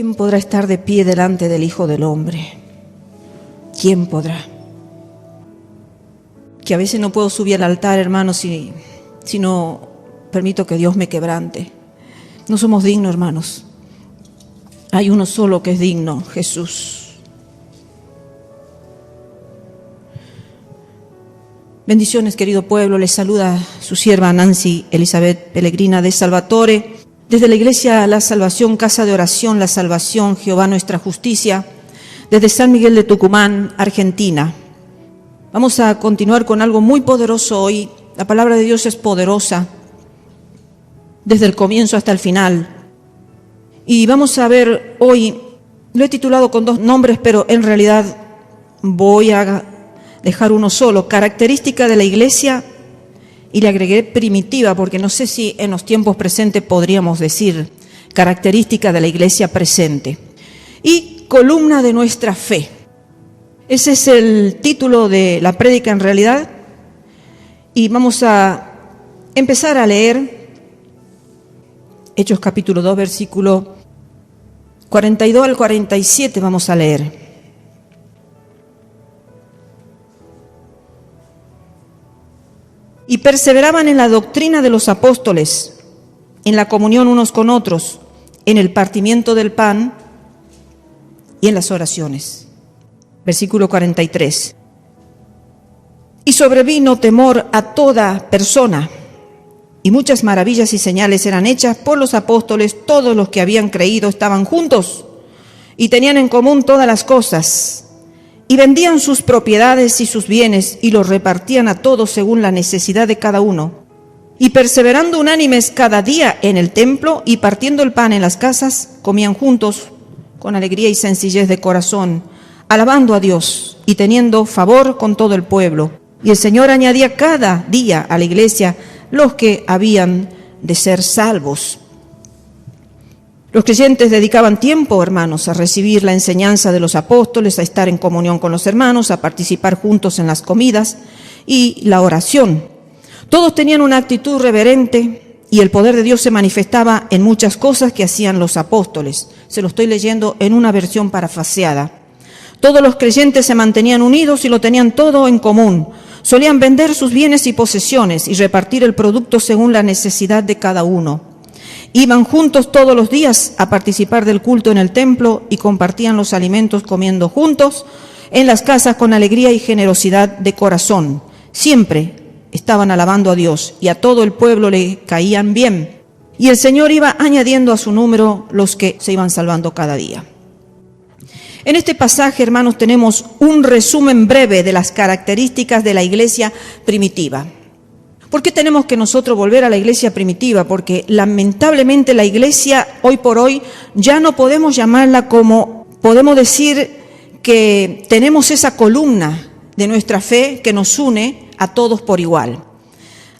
¿Quién podrá estar de pie delante del Hijo del Hombre? ¿Quién podrá? Que a veces no puedo subir al altar, hermanos, si no permito que Dios me quebrante. No somos dignos, hermanos. Hay uno solo que es digno, Jesús. Bendiciones, querido pueblo. Les saluda su sierva Nancy Elizabeth Pellegrina de Salvatore, desde la Iglesia La Salvación, Casa de Oración La Salvación, Jehová Nuestra Justicia, desde San Miguel de Tucumán, Argentina. Vamos a continuar con algo muy poderoso hoy. La palabra de Dios es poderosa, desde el comienzo hasta el final. Y vamos a ver hoy, lo he titulado con dos nombres, pero en realidad voy a dejar uno solo: característica de la iglesia, y le agregué primitiva, porque no sé si en los tiempos presentes podríamos decir característica de la iglesia presente, y columna de nuestra fe. Ese es el título de la prédica en realidad, y vamos a empezar a leer Hechos capítulo 2, versículo 42 al 47, vamos a leer. Y perseveraban en la doctrina de los apóstoles, en la comunión unos con otros, en el partimiento del pan y en las oraciones. Versículo 43. Y sobrevino temor a toda persona, y muchas maravillas y señales eran hechas por los apóstoles. Todos los que habían creído estaban juntos y tenían en común todas las cosas, y vendían sus propiedades y sus bienes y los repartían a todos según la necesidad de cada uno. Y perseverando unánimes cada día en el templo y partiendo el pan en las casas, comían juntos con alegría y sencillez de corazón, alabando a Dios y teniendo favor con todo el pueblo. Y el Señor añadía cada día a la iglesia los que habían de ser salvos. Los creyentes dedicaban tiempo, hermanos, a recibir la enseñanza de los apóstoles, a estar en comunión con los hermanos, a participar juntos en las comidas y la oración. Todos tenían una actitud reverente y el poder de Dios se manifestaba en muchas cosas que hacían los apóstoles. Se lo estoy leyendo en una versión parafraseada. Todos los creyentes se mantenían unidos y lo tenían todo en común. Solían vender sus bienes y posesiones y repartir el producto según la necesidad de cada uno. Iban juntos todos los días a participar del culto en el templo y compartían los alimentos comiendo juntos en las casas con alegría y generosidad de corazón. Siempre estaban alabando a Dios y a todo el pueblo le caían bien. Y el Señor iba añadiendo a su número los que se iban salvando cada día. En este pasaje, hermanos, tenemos un resumen breve de las características de la iglesia primitiva. ¿Por qué tenemos que nosotros volver a la iglesia primitiva? Porque lamentablemente la iglesia hoy por hoy ya no podemos llamarla como, podemos decir que tenemos esa columna de nuestra fe que nos une a todos por igual.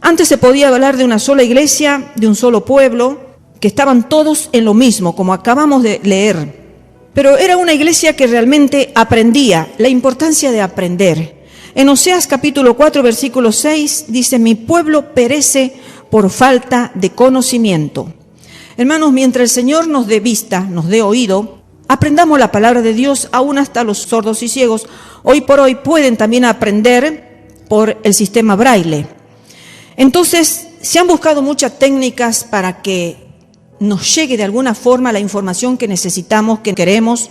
Antes se podía hablar de una sola iglesia, de un solo pueblo, que estaban todos en lo mismo, como acabamos de leer. Pero era una iglesia que realmente aprendía, la importancia de aprender. En Oseas capítulo 4, versículo 6, dice: mi pueblo perece por falta de conocimiento. Hermanos, mientras el Señor nos dé vista, nos dé oído, aprendamos la palabra de Dios, aún hasta los sordos y ciegos. Hoy por hoy pueden también aprender por el sistema braille. Entonces, se han buscado muchas técnicas para que nos llegue de alguna forma la información que necesitamos, que queremos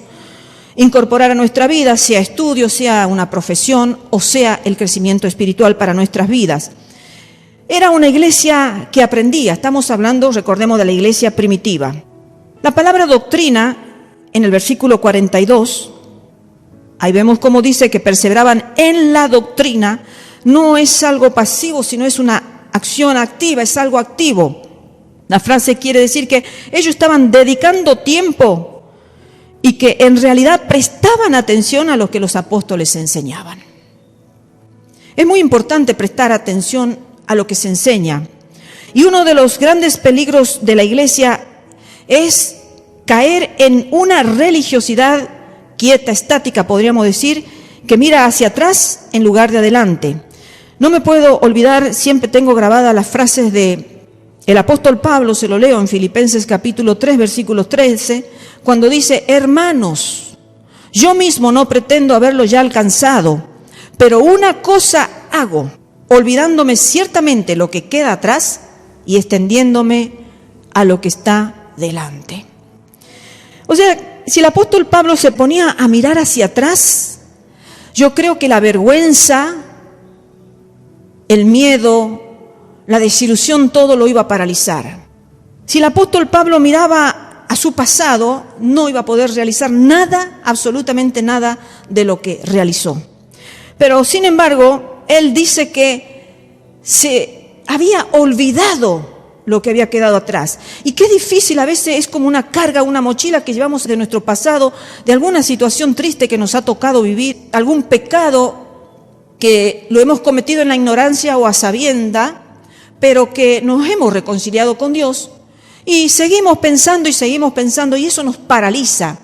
incorporar a nuestra vida, sea estudio, sea una profesión o sea el crecimiento espiritual para nuestras vidas. Era una iglesia que aprendía. Estamos hablando, recordemos, de la iglesia primitiva. La palabra doctrina, en el versículo 42, ahí vemos cómo dice que perseveraban en la doctrina. No es algo pasivo, sino es una acción activa, es algo activo. La frase quiere decir que ellos estaban dedicando tiempo y que en realidad prestaban atención a lo que los apóstoles enseñaban. Es muy importante prestar atención a lo que se enseña. Y uno de los grandes peligros de la iglesia es caer en una religiosidad quieta, estática, podríamos decir, que mira hacia atrás en lugar de adelante. No me puedo olvidar, siempre tengo grabadas las frases de El apóstol Pablo, se lo leo en Filipenses capítulo 3, versículo 13, cuando dice: hermanos, yo mismo no pretendo haberlo ya alcanzado, pero una cosa hago, olvidándome ciertamente lo que queda atrás y extendiéndome a lo que está delante. O sea, si el apóstol Pablo se ponía a mirar hacia atrás, yo creo que la vergüenza, el miedo, la desilusión, todo lo iba a paralizar. Si el apóstol Pablo miraba a su pasado, no iba a poder realizar nada, absolutamente nada de lo que realizó. Pero sin embargo, él dice que se había olvidado lo que había quedado atrás. Y qué difícil, a veces es como una carga, una mochila que llevamos de nuestro pasado, de alguna situación triste que nos ha tocado vivir, algún pecado que lo hemos cometido en la ignorancia o a sabienda, pero que nos hemos reconciliado con Dios y seguimos pensando y eso nos paraliza.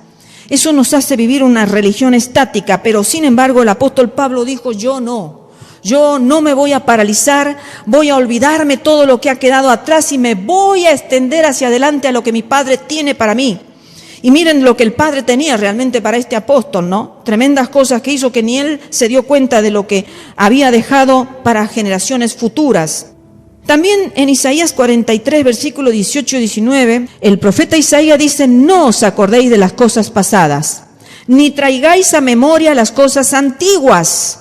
Eso nos hace vivir una religión estática, pero sin embargo el apóstol Pablo dijo: yo no me voy a paralizar, voy a olvidarme todo lo que ha quedado atrás y me voy a extender hacia adelante a lo que mi Padre tiene para mí. Y miren lo que el Padre tenía realmente para este apóstol, ¿no? Tremendas cosas que hizo que ni él se dio cuenta de lo que había dejado para generaciones futuras. También en Isaías 43, versículos 18 y 19, el profeta Isaías dice: no os acordéis de las cosas pasadas, ni traigáis a memoria las cosas antiguas.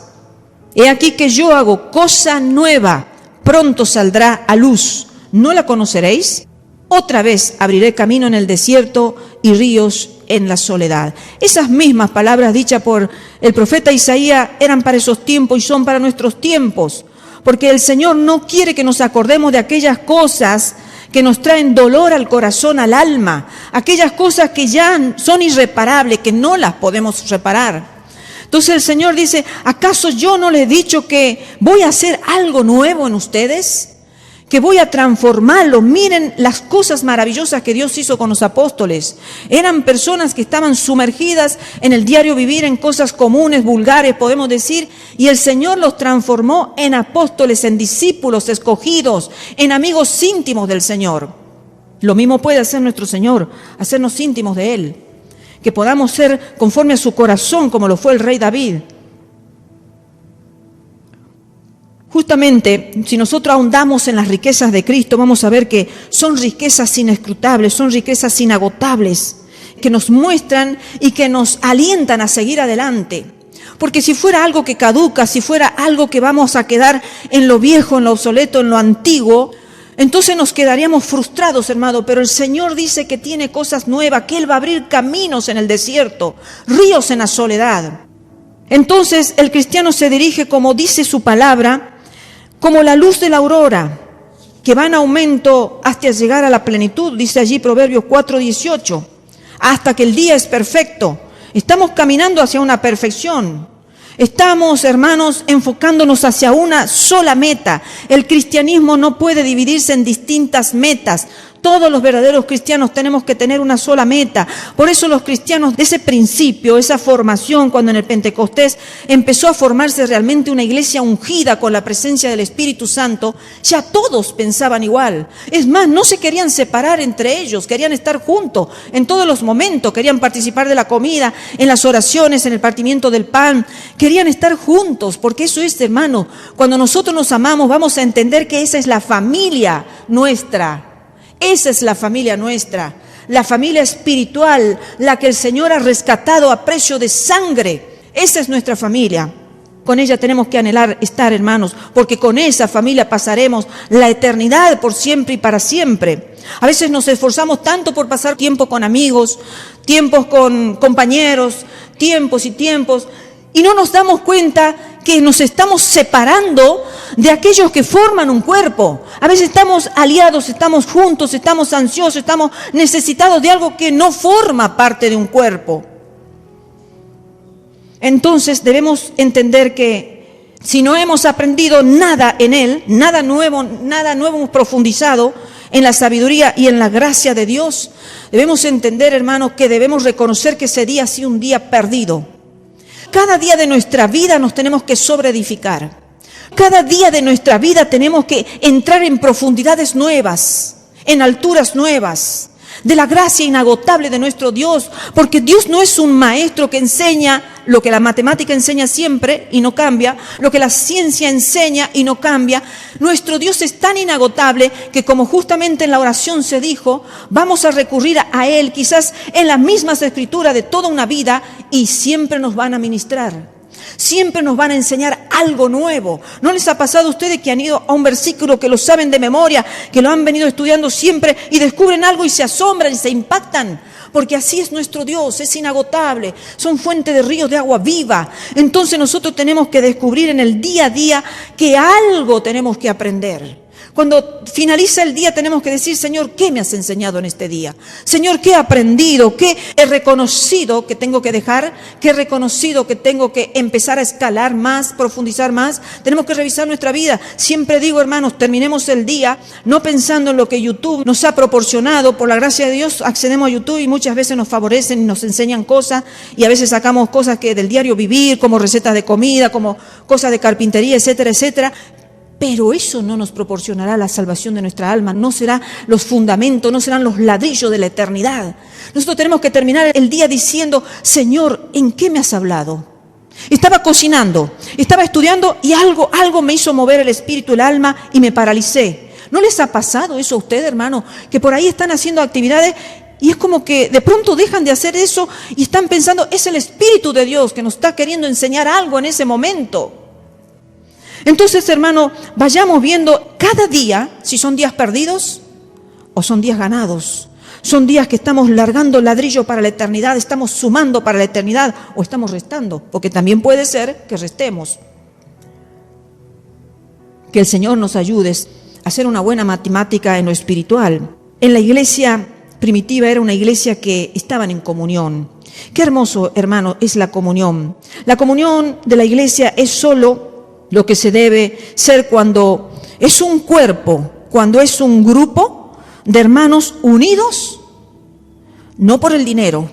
He aquí que yo hago cosa nueva, pronto saldrá a luz. ¿No la conoceréis? Otra vez abriré camino en el desierto y ríos en la soledad. Esas mismas palabras dichas por el profeta Isaías eran para esos tiempos y son para nuestros tiempos. Porque el Señor no quiere que nos acordemos de aquellas cosas que nos traen dolor al corazón, al alma. Aquellas cosas que ya son irreparables, que no las podemos reparar. Entonces el Señor dice: ¿acaso yo no les he dicho que voy a hacer algo nuevo en ustedes? Que voy a transformarlo. Miren las cosas maravillosas que Dios hizo con los apóstoles. Eran personas que estaban sumergidas en el diario vivir, en cosas comunes, vulgares, podemos decir, y el Señor los transformó en apóstoles, en discípulos escogidos, en amigos íntimos del Señor. Lo mismo puede hacer nuestro Señor, hacernos íntimos de Él, que podamos ser conforme a su corazón, como lo fue el rey David. Justamente, si nosotros ahondamos en las riquezas de Cristo, vamos a ver que son riquezas inescrutables, son riquezas inagotables, que nos muestran y que nos alientan a seguir adelante. Porque si fuera algo que caduca, si fuera algo que vamos a quedar en lo viejo, en lo obsoleto, en lo antiguo, entonces nos quedaríamos frustrados, hermano. Pero el Señor dice que tiene cosas nuevas, que Él va a abrir caminos en el desierto, ríos en la soledad. Entonces el cristiano se dirige, como dice su palabra, como la luz de la aurora, que va en aumento hasta llegar a la plenitud, dice allí Proverbios 4:18, hasta que el día es perfecto. Estamos caminando hacia una perfección. Estamos, hermanos, enfocándonos hacia una sola meta. El cristianismo no puede dividirse en distintas metas. Todos los verdaderos cristianos tenemos que tener una sola meta. Por eso los cristianos de ese principio, esa formación, cuando en el Pentecostés empezó a formarse realmente una iglesia ungida con la presencia del Espíritu Santo, ya todos pensaban igual. Es más, no se querían separar entre ellos, querían estar juntos en todos los momentos, querían participar de la comida, en las oraciones, en el partimiento del pan, querían estar juntos, porque eso es, hermano, cuando nosotros nos amamos vamos a entender que esa es la familia nuestra. Esa es la familia nuestra, la familia espiritual, la que el Señor ha rescatado a precio de sangre. Esa es nuestra familia. Con ella tenemos que anhelar estar, hermanos, porque con esa familia pasaremos la eternidad por siempre y para siempre. A veces nos esforzamos tanto por pasar tiempo con amigos, tiempos con compañeros, tiempos y tiempos, y no nos damos cuenta que nos estamos separando de aquellos que forman un cuerpo. A veces estamos aliados, estamos juntos, estamos ansiosos, estamos necesitados de algo que no forma parte de un cuerpo. Entonces debemos entender que si no hemos aprendido nada en Él, nada nuevo hemos profundizado en la sabiduría y en la gracia de Dios, debemos entender, hermanos, que debemos reconocer que ese día ha sido un día perdido. Cada día de nuestra vida nos tenemos que sobreedificar. Cada día de nuestra vida tenemos que entrar en profundidades nuevas, en alturas nuevas, de la gracia inagotable de nuestro Dios, porque Dios no es un maestro que enseña lo que la matemática enseña siempre y no cambia, lo que la ciencia enseña y no cambia. Nuestro Dios es tan inagotable que, como justamente en la oración se dijo, vamos a recurrir a Él, quizás en las mismas escrituras de toda una vida, y siempre nos van a ministrar. Siempre nos van a enseñar algo nuevo. ¿No les ha pasado a ustedes que han ido a un versículo, que lo saben de memoria, que lo han venido estudiando siempre y descubren algo y se asombran y se impactan? Porque así es nuestro Dios, es inagotable, son fuentes de ríos de agua viva. Entonces nosotros tenemos que descubrir en el día a día que algo tenemos que aprender. Cuando finaliza el día tenemos que decir: Señor, ¿qué me has enseñado en este día? Señor, ¿qué he aprendido? ¿Qué he reconocido que tengo que dejar? ¿Qué he reconocido que tengo que empezar a escalar más, profundizar más? Tenemos que revisar nuestra vida. Siempre digo, hermanos, terminemos el día no pensando en lo que YouTube nos ha proporcionado. Por la gracia de Dios accedemos a YouTube y muchas veces nos favorecen y nos enseñan cosas, y a veces sacamos cosas que del diario vivir, como recetas de comida, como cosas de carpintería, etcétera, etcétera. Pero eso no nos proporcionará la salvación de nuestra alma, no serán los fundamentos, no serán los ladrillos de la eternidad. Nosotros tenemos que terminar el día diciendo: Señor, ¿en qué me has hablado? Estaba cocinando, estaba estudiando y algo me hizo mover el espíritu, el alma, y me paralicé. ¿No les ha pasado eso a ustedes, hermano? Que por ahí están haciendo actividades y es como que de pronto dejan de hacer eso y están pensando: es el Espíritu de Dios que nos está queriendo enseñar algo en ese momento. Entonces, hermano, vayamos viendo cada día si son días perdidos o son días ganados. Son días que estamos largando ladrillo para la eternidad, estamos sumando para la eternidad o estamos restando, porque también puede ser que restemos. Que el Señor nos ayude a hacer una buena matemática en lo espiritual. En la iglesia primitiva era una iglesia que estaban en comunión. Qué hermoso, hermano, es la comunión. La comunión de la iglesia es solo lo que se debe ser cuando es un cuerpo, cuando es un grupo de hermanos unidos, no por el dinero,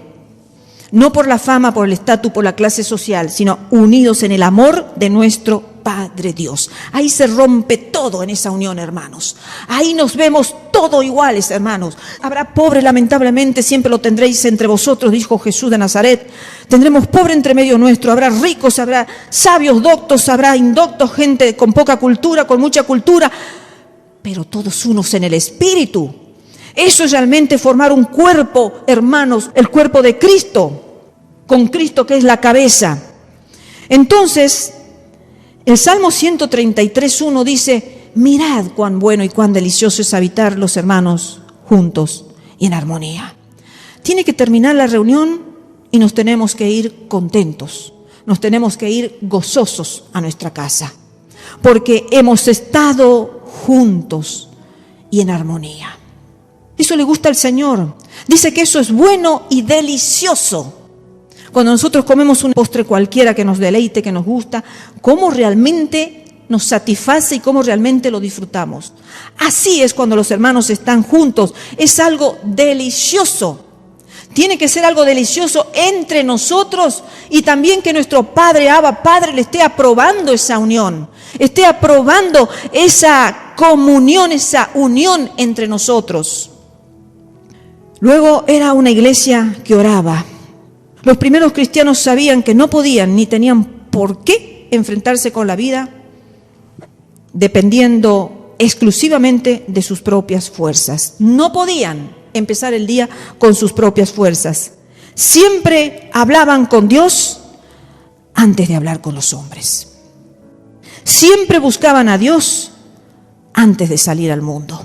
no por la fama, por el estatus, por la clase social, sino unidos en el amor de nuestro Padre Dios. Ahí se rompe todo en esa unión, hermanos. Ahí nos vemos todos iguales, hermanos. Habrá pobre, lamentablemente, siempre lo tendréis entre vosotros, dijo Jesús de Nazaret. Tendremos pobre entre medio nuestro. Habrá ricos, habrá sabios, doctos, habrá indoctos, gente con poca cultura, con mucha cultura, pero todos unos en el Espíritu. Eso es realmente formar un cuerpo, hermanos, el cuerpo de Cristo, con Cristo que es la cabeza. Entonces, el Salmo 133:1 dice: mirad cuán bueno y cuán delicioso es habitar los hermanos juntos y en armonía. Tiene que terminar la reunión y nos tenemos que ir contentos, nos tenemos que ir gozosos a nuestra casa, porque hemos estado juntos y en armonía. Eso le gusta al Señor. Dice que eso es bueno y delicioso. Cuando nosotros comemos un postre cualquiera que nos deleite, que nos gusta, cómo realmente nos satisface y cómo realmente lo disfrutamos. Así es cuando los hermanos están juntos. Es algo delicioso. Tiene que ser algo delicioso entre nosotros y también que nuestro Padre, Abba Padre, le esté aprobando esa unión, esté aprobando esa comunión, esa unión entre nosotros. Luego era una iglesia que oraba. Los primeros cristianos sabían que no podían ni tenían por qué enfrentarse con la vida dependiendo exclusivamente de sus propias fuerzas. No podían empezar el día con sus propias fuerzas. Siempre hablaban con Dios antes de hablar con los hombres. Siempre buscaban a Dios antes de salir al mundo.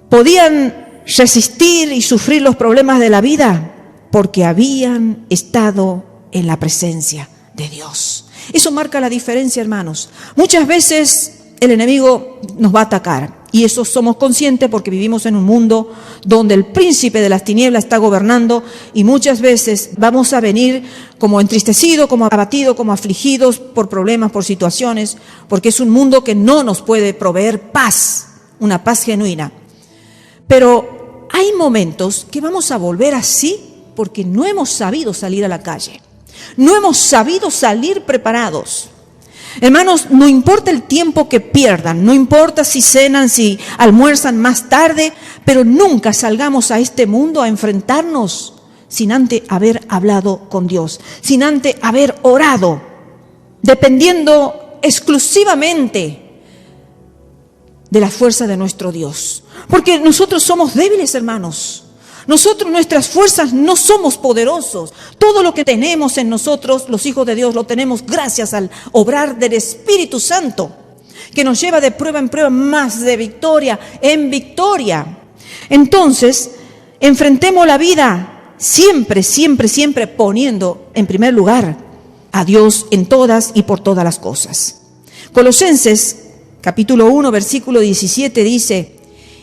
Podían resistir y sufrir los problemas de la vida porque habían estado en la presencia de Dios. Eso marca la diferencia, hermanos. Muchas veces el enemigo nos va a atacar y eso somos conscientes porque vivimos en un mundo donde el príncipe de las tinieblas está gobernando y muchas veces vamos a venir como entristecidos, como abatidos, como afligidos por problemas, por situaciones, porque es un mundo que no nos puede proveer paz, una paz genuina. Pero hay momentos que vamos a volver así porque no hemos sabido salir a la calle. No hemos sabido salir preparados. Hermanos, no importa el tiempo que pierdan, no importa si cenan, si almuerzan más tarde, pero nunca salgamos a este mundo a enfrentarnos sin antes haber hablado con Dios, sin antes haber orado, dependiendo exclusivamente de la fuerza de nuestro Dios. Porque nosotros somos débiles, hermanos. Nosotros, nuestras fuerzas, no somos poderosos. Todo lo que tenemos en nosotros, los hijos de Dios, lo tenemos gracias al obrar del Espíritu Santo, que nos lleva de prueba en prueba, más de victoria en victoria. Entonces, enfrentemos la vida siempre, siempre, siempre poniendo en primer lugar a Dios en todas y por todas las cosas. Colosenses, capítulo 1, versículo 17 dice: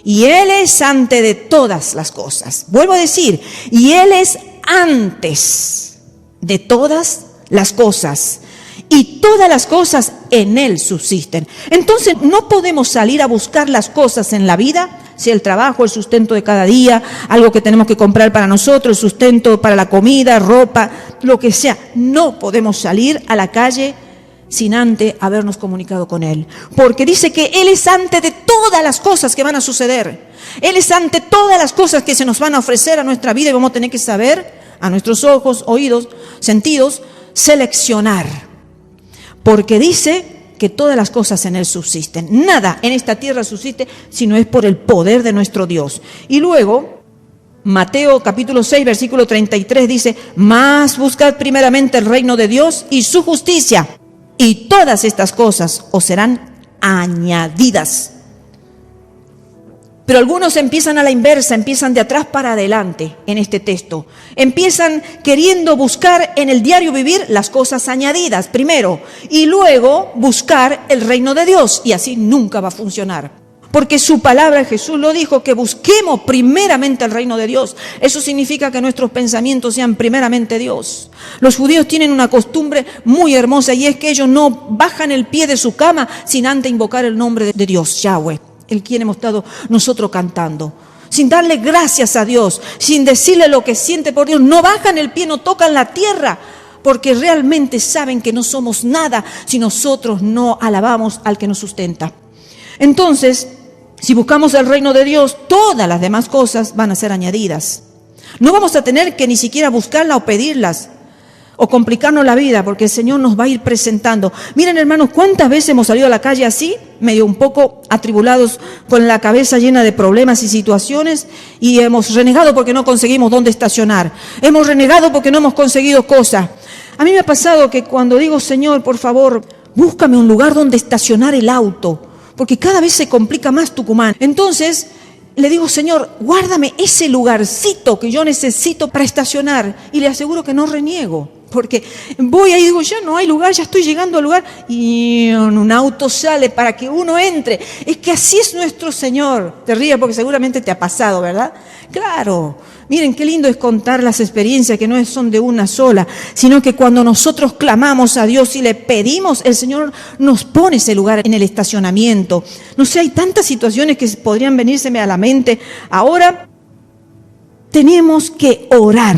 y Él es antes de todas las cosas. Vuelvo a decir, y Él es antes de todas las cosas. Y todas las cosas en Él subsisten. Entonces no podemos salir a buscar las cosas en la vida, sea el trabajo, el sustento de cada día, algo que tenemos que comprar para nosotros, el sustento para la comida, ropa, lo que sea. No podemos salir a la calle sin antes habernos comunicado con Él. Porque dice que Él es antes de todas las cosas que van a suceder. Él es ante todas las cosas que se nos van a ofrecer a nuestra vida y vamos a tener que saber, a nuestros ojos, oídos, sentidos, seleccionar. Porque dice que todas las cosas en Él subsisten. Nada en esta tierra subsiste si no es por el poder de nuestro Dios. Y luego, Mateo capítulo 6, versículo 33 dice: mas buscad primeramente el reino de Dios y su justicia, y todas estas cosas os serán añadidas. Pero algunos empiezan a la inversa, empiezan de atrás para adelante en este texto. Empiezan queriendo buscar en el diario vivir las cosas añadidas primero y luego buscar el reino de Dios, y así nunca va a funcionar. Porque su palabra, Jesús lo dijo, que busquemos primeramente el reino de Dios. Eso significa que nuestros pensamientos sean primeramente Dios. Los judíos tienen una costumbre muy hermosa, y es que ellos no bajan el pie de su cama sin antes invocar el nombre de Dios, Yahweh, el quien hemos estado nosotros cantando. Sin darle gracias a Dios, sin decirle lo que siente por Dios, no bajan el pie, no tocan la tierra, porque realmente saben que no somos nada si nosotros no alabamos al que nos sustenta. Entonces, si buscamos el reino de Dios, todas las demás cosas van a ser añadidas. No vamos a tener que ni siquiera buscarlas o pedirlas o complicarnos la vida, porque el Señor nos va a ir presentando. Miren, hermanos, ¿cuántas veces hemos salido a la calle así, medio un poco atribulados, con la cabeza llena de problemas y situaciones, y hemos renegado porque no conseguimos dónde estacionar? Hemos renegado porque no hemos conseguido cosas. A mí me ha pasado que cuando digo: Señor, por favor, búscame un lugar donde estacionar el auto, porque cada vez se complica más Tucumán. Entonces le digo: Señor, guárdame ese lugarcito que yo necesito para estacionar. Y le aseguro que no reniego, porque voy ahí y digo: ya no hay lugar, ya estoy llegando al lugar, y un auto sale para que uno entre. Es que así es nuestro Señor. Te ríes porque seguramente te ha pasado, ¿verdad? Claro. Miren qué lindo es contar las experiencias que no son de una sola, sino que cuando nosotros clamamos a Dios y le pedimos, el Señor nos pone ese lugar en el estacionamiento. No sé, hay tantas situaciones que podrían venírseme a la mente. Ahora tenemos que orar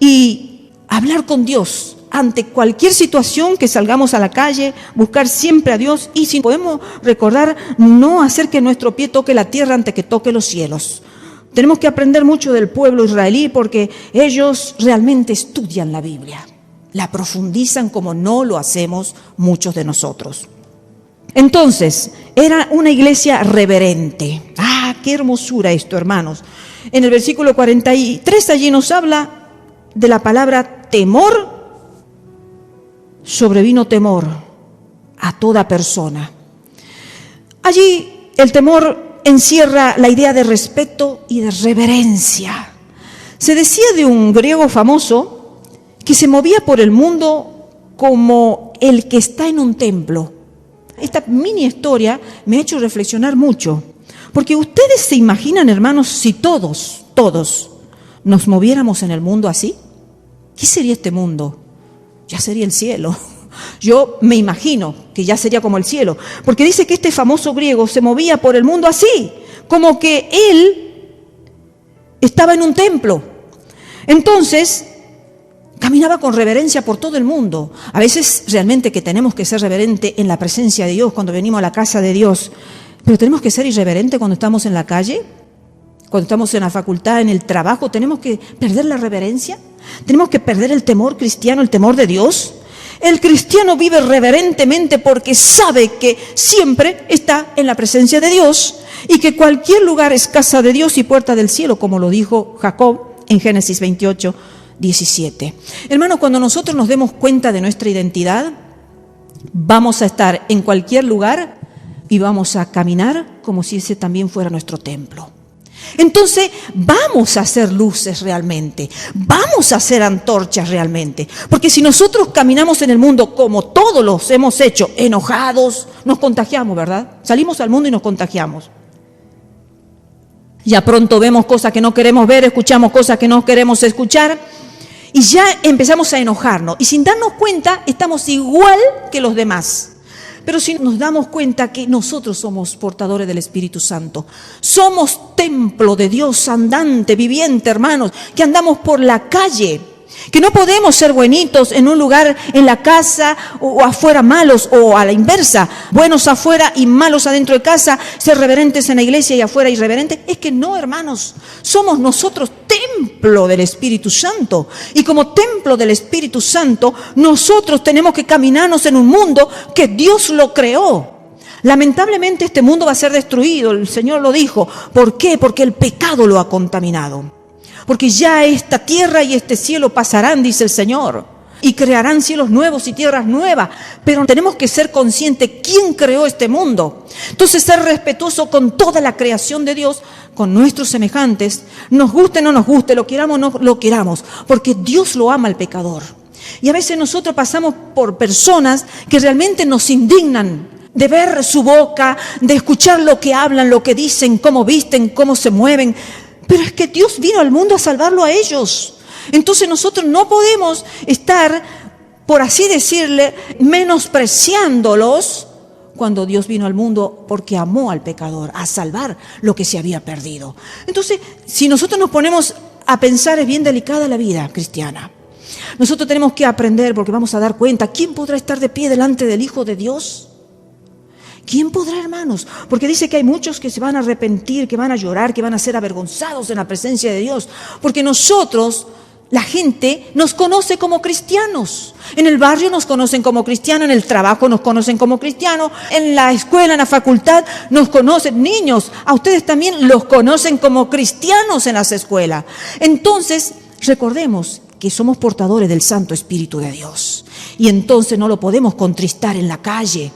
y hablar con Dios ante cualquier situación que salgamos a la calle, buscar siempre a Dios, y si podemos recordar, no hacer que nuestro pie toque la tierra antes que toque los cielos. Tenemos que aprender mucho del pueblo israelí, porque ellos realmente estudian la Biblia, la profundizan como no lo hacemos muchos de nosotros. Entonces, era una iglesia reverente. ¡Ah, qué hermosura esto, hermanos! En el versículo 43 allí nos habla de la palabra temor. Sobrevino temor a toda persona. Allí el temor encierra la idea de respeto y de reverencia. Se decía de un griego famoso que se movía por el mundo como el que está en un templo. Esta mini historia me ha hecho reflexionar mucho, porque ustedes se imaginan, hermanos, si todos nos moviéramos en el mundo así, ¿qué sería este mundo? Ya sería el cielo. Yo me imagino que ya sería como el cielo, porque dice que este famoso griego se movía por el mundo así, como que él estaba en un templo. Entonces, Caminaba con reverencia por todo el mundo. A veces realmente que tenemos que ser reverentes en la presencia de Dios cuando venimos a la casa de Dios. Pero tenemos que ser irreverentes cuando estamos en la calle, cuando estamos en la facultad, en el trabajo. ¿Tenemos que perder la reverencia? ¿Tenemos que perder el temor cristiano, el temor de Dios? El cristiano vive reverentemente porque sabe que siempre está en la presencia de Dios y que cualquier lugar es casa de Dios y puerta del cielo, como lo dijo Jacob en Génesis 28:17. Hermanos, cuando nosotros nos demos cuenta de nuestra identidad, vamos a estar en cualquier lugar y vamos a caminar como si ese también fuera nuestro templo. Entonces vamos a hacer luces realmente, vamos a hacer antorchas realmente, porque si nosotros caminamos en el mundo como todos los hemos hecho, enojados, nos contagiamos, ¿verdad? Salimos al mundo y nos contagiamos. Ya pronto vemos cosas que no queremos ver, escuchamos cosas que no queremos escuchar y ya empezamos a enojarnos y sin darnos cuenta estamos igual que los demás. Pero si nos damos cuenta que nosotros somos portadores del Espíritu Santo, somos templo de Dios andante, viviente, hermanos, que andamos por la calle, que no podemos ser buenitos en un lugar, en la casa o afuera malos, o a la inversa, buenos afuera y malos adentro de casa, ser reverentes en la iglesia y afuera irreverentes. Es que no, hermanos, somos nosotros templo del Espíritu Santo, y como templo del Espíritu Santo nosotros tenemos que caminarnos en un mundo que Dios lo creó. Lamentablemente este mundo va a ser destruido, el Señor lo dijo. ¿Por qué? Porque el pecado lo ha contaminado. Porque ya esta tierra y este cielo pasarán, dice el Señor, y crearán cielos nuevos y tierras nuevas. Pero tenemos que ser conscientes quién creó este mundo. Entonces ser respetuoso con toda la creación de Dios, con nuestros semejantes, nos guste o no nos guste, lo queramos o no lo queramos, porque Dios lo ama al pecador. Y a veces nosotros pasamos por personas que realmente nos indignan, de ver su boca, de escuchar lo que hablan, lo que dicen, cómo visten, cómo se mueven. Pero es que Dios vino al mundo a salvarlo a ellos. Entonces nosotros no podemos estar, por así decirle, menospreciándolos cuando Dios vino al mundo porque amó al pecador, a salvar lo que se había perdido. Entonces, si nosotros nos ponemos a pensar, es bien delicada la vida cristiana. Nosotros tenemos que aprender, porque vamos a dar cuenta, ¿quién podrá estar de pie delante del Hijo de Dios? ¿Quién podrá, hermanos? Porque dice que hay muchos que se van a arrepentir, que van a llorar, que van a ser avergonzados en la presencia de Dios. Porque nosotros, la gente, nos conoce como cristianos. En el barrio nos conocen como cristianos, en el trabajo nos conocen como cristianos, en la escuela, en la facultad nos conocen. Niños, a ustedes también los conocen como cristianos en las escuelas. Entonces, recordemos que somos portadores del Santo Espíritu de Dios. Y entonces no lo podemos contristar en la calle.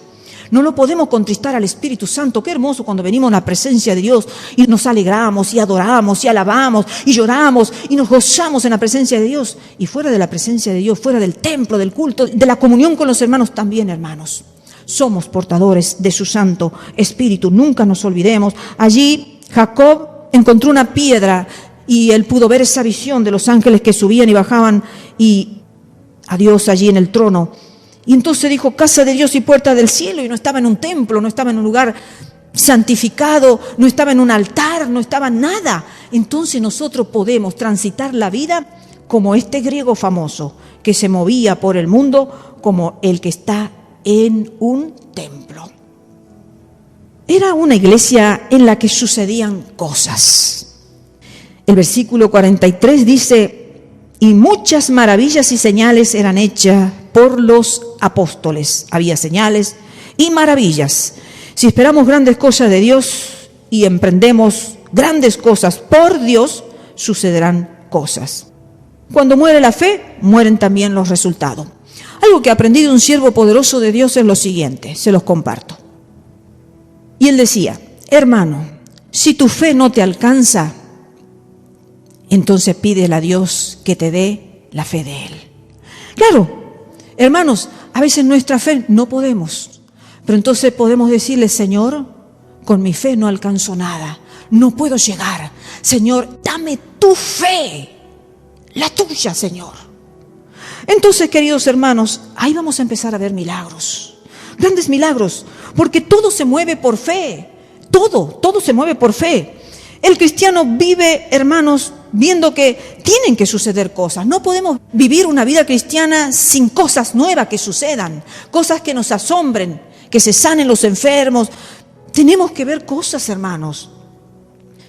No lo podemos contristar al Espíritu Santo. Qué hermoso cuando venimos a la presencia de Dios y nos alegramos y adoramos y alabamos y lloramos y nos gozamos en la presencia de Dios. Y fuera de la presencia de Dios, fuera del templo, del culto, de la comunión con los hermanos también, hermanos. Somos portadores de su Santo Espíritu. Nunca nos olvidemos. Allí Jacob encontró una piedra y él pudo ver esa visión de los ángeles que subían y bajaban y a Dios allí en el trono. Y entonces dijo, casa de Dios y puerta del cielo, y no estaba en un templo, no estaba en un lugar santificado, no estaba en un altar, no estaba en nada. Entonces nosotros podemos transitar la vida como este griego famoso, que se movía por el mundo como el que está en un templo. Era una iglesia en la que sucedían cosas. El versículo 43 dice, y muchas maravillas y señales eran hechas por los apóstoles. Había señales y maravillas. Si esperamos grandes cosas de Dios y emprendemos grandes cosas por Dios, sucederán cosas. Cuando muere la fe, mueren también los resultados. Algo que aprendí de un siervo poderoso de Dios es lo siguiente, se los comparto. Y él decía, hermano, si tu fe no te alcanza, entonces pídele a Dios que te dé la fe de Él. Claro, hermanos, a veces nuestra fe no podemos, pero entonces podemos decirle, Señor, con mi fe no alcanzo nada, no puedo llegar. Señor, dame tu fe, la tuya, Señor. Entonces, queridos hermanos, ahí vamos a empezar a ver milagros, grandes milagros, porque todo se mueve por fe, todo se mueve por fe. El cristiano vive, hermanos, viendo que tienen que suceder cosas. No podemos vivir una vida cristiana sin cosas nuevas que sucedan, cosas que nos asombren, que se sanen los enfermos. Tenemos que ver cosas, hermanos.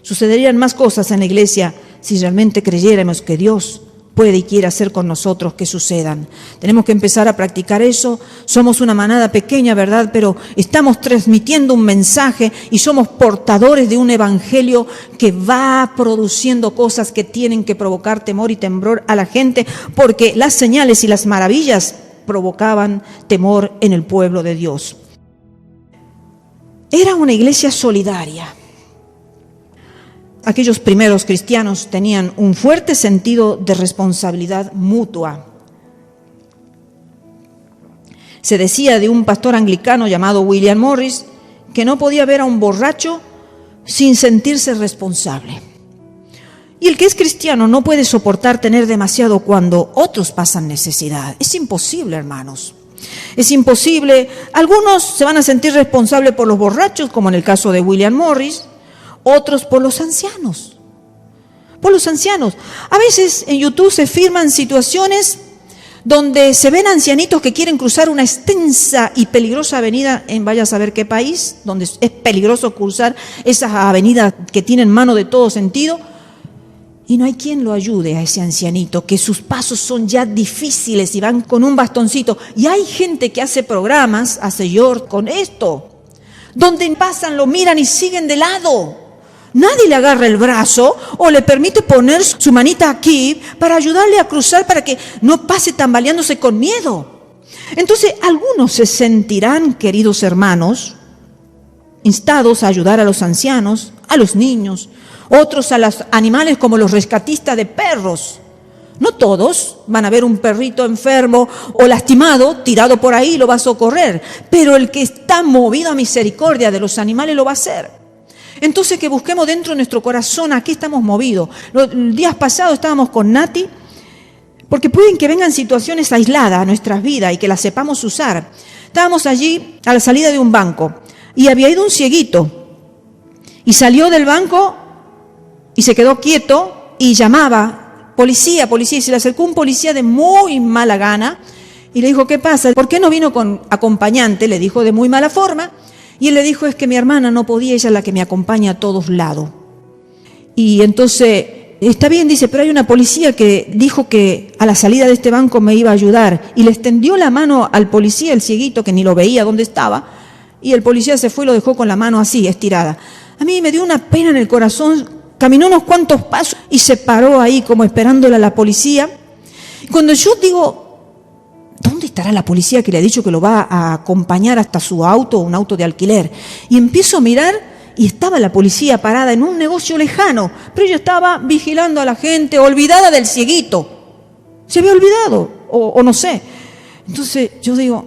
Sucederían más cosas en la iglesia si realmente creyéramos que Dios puede y quiere hacer con nosotros que sucedan. Tenemos que empezar a practicar eso. Somos una manada pequeña, ¿verdad? Pero estamos transmitiendo un mensaje y somos portadores de un evangelio que va produciendo cosas que tienen que provocar temor y temblor a la gente, porque las señales y las maravillas provocaban temor en el pueblo de Dios. Era una iglesia solidaria. Aquellos primeros cristianos tenían un fuerte sentido de responsabilidad mutua. Se decía de un pastor anglicano llamado William Morris que no podía ver a un borracho sin sentirse responsable. Y el que es cristiano no puede soportar tener demasiado cuando otros pasan necesidad. Es imposible, hermanos. Es imposible. Algunos se van a sentir responsables por los borrachos, como en el caso de William Morris. Otros por los ancianos. Por los ancianos. A veces en YouTube se filman situaciones donde se ven ancianitos que quieren cruzar una extensa y peligrosa avenida en vaya a saber qué país, donde es peligroso cruzar esas avenidas que tienen mano de todo sentido, y no hay quien lo ayude a ese ancianito, que sus pasos son ya difíciles y van con un bastoncito. Y hay gente que hace programas, hace short con esto, donde pasan, lo miran y siguen de lado. Nadie le agarra el brazo o le permite poner su manita aquí para ayudarle a cruzar, para que no pase tambaleándose con miedo. Entonces, algunos se sentirán, queridos hermanos, instados a ayudar a los ancianos, a los niños, otros a los animales como los rescatistas de perros. No todos van a ver un perrito enfermo o lastimado, tirado por ahí, lo va a socorrer, pero el que está movido a misericordia de los animales lo va a hacer. Entonces, que busquemos dentro de nuestro corazón a qué estamos movidos. Los días pasados estábamos con Nati, porque pueden que vengan situaciones aisladas a nuestras vidas y que las sepamos usar. Estábamos allí a la salida de un banco y había ido un cieguito y salió del banco y se quedó quieto y llamaba, policía, policía, y se le acercó un policía de muy mala gana y le dijo, ¿qué pasa? ¿Por qué no vino con acompañante? Le dijo de muy mala forma. Y él le dijo, es que mi hermana no podía, ella es la que me acompaña a todos lados. Y entonces, está bien, dice, pero hay una policía que dijo que a la salida de este banco me iba a ayudar. Y le extendió la mano al policía, el cieguito, que ni lo veía dónde estaba. Y el policía se fue y lo dejó con la mano así, estirada. A mí me dio una pena en el corazón, caminó unos cuantos pasos y se paró ahí como esperándole a la policía. Y cuando yo digo, ¿dónde estará la policía que le ha dicho que lo va a acompañar hasta su auto, un auto de alquiler? Y empiezo a mirar y estaba la policía parada en un negocio lejano, pero ella estaba vigilando a la gente, olvidada del cieguito. Se había olvidado, o no sé. Entonces yo digo,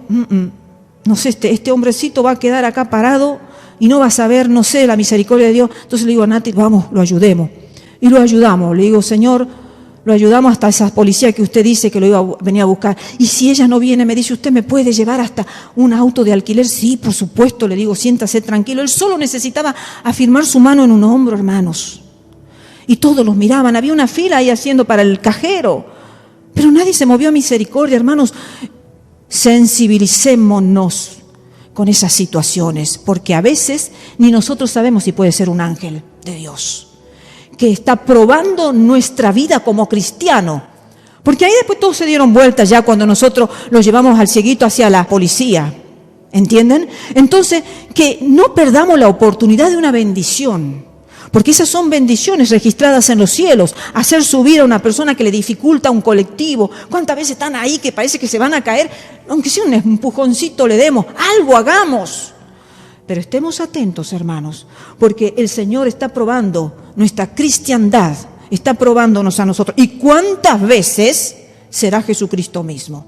no sé, este hombrecito va a quedar acá parado y no va a saber, no sé, la misericordia de Dios. Entonces le digo a Nati, vamos, lo ayudemos. Y lo ayudamos. Le digo, Señor, lo ayudamos hasta esa policía que usted dice que lo iba a venir a buscar. Y si ella no viene, me dice, ¿usted me puede llevar hasta un auto de alquiler? Sí, por supuesto, le digo, siéntase tranquilo. Él solo necesitaba afirmar su mano en un hombro, hermanos. Y todos los miraban. Había una fila ahí haciendo para el cajero. Pero nadie se movió a misericordia, hermanos. Sensibilicémonos con esas situaciones, porque a veces ni nosotros sabemos si puede ser un ángel de Dios que está probando nuestra vida como cristiano. Porque ahí después todos se dieron vueltas ya cuando nosotros los llevamos al cieguito hacia la policía. ¿Entienden? Entonces, que no perdamos la oportunidad de una bendición. Porque esas son bendiciones registradas en los cielos. Hacer subir a una persona que le dificulta un colectivo. ¿Cuántas veces están ahí que parece que se van a caer? Aunque sea un empujoncito le demos, algo hagamos. Pero estemos atentos, hermanos, porque el Señor está probando nuestra cristiandad, está probándonos a nosotros. ¿Y cuántas veces será Jesucristo mismo?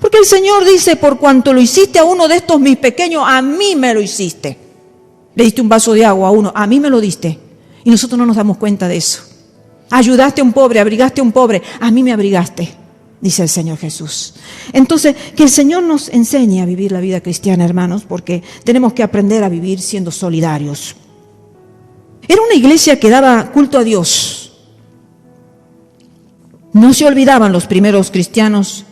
Porque el Señor dice, por cuanto lo hiciste a uno de estos mis pequeños, a mí me lo hiciste. Le diste un vaso de agua a uno, a mí me lo diste. Y nosotros no nos damos cuenta de eso. Ayudaste a un pobre, abrigaste a un pobre, a mí me abrigaste, dice el Señor Jesús. Entonces, que el Señor nos enseñe a vivir la vida cristiana, hermanos, porque tenemos que aprender a vivir siendo solidarios. Era una iglesia que daba culto a Dios. No se olvidaban los primeros cristianos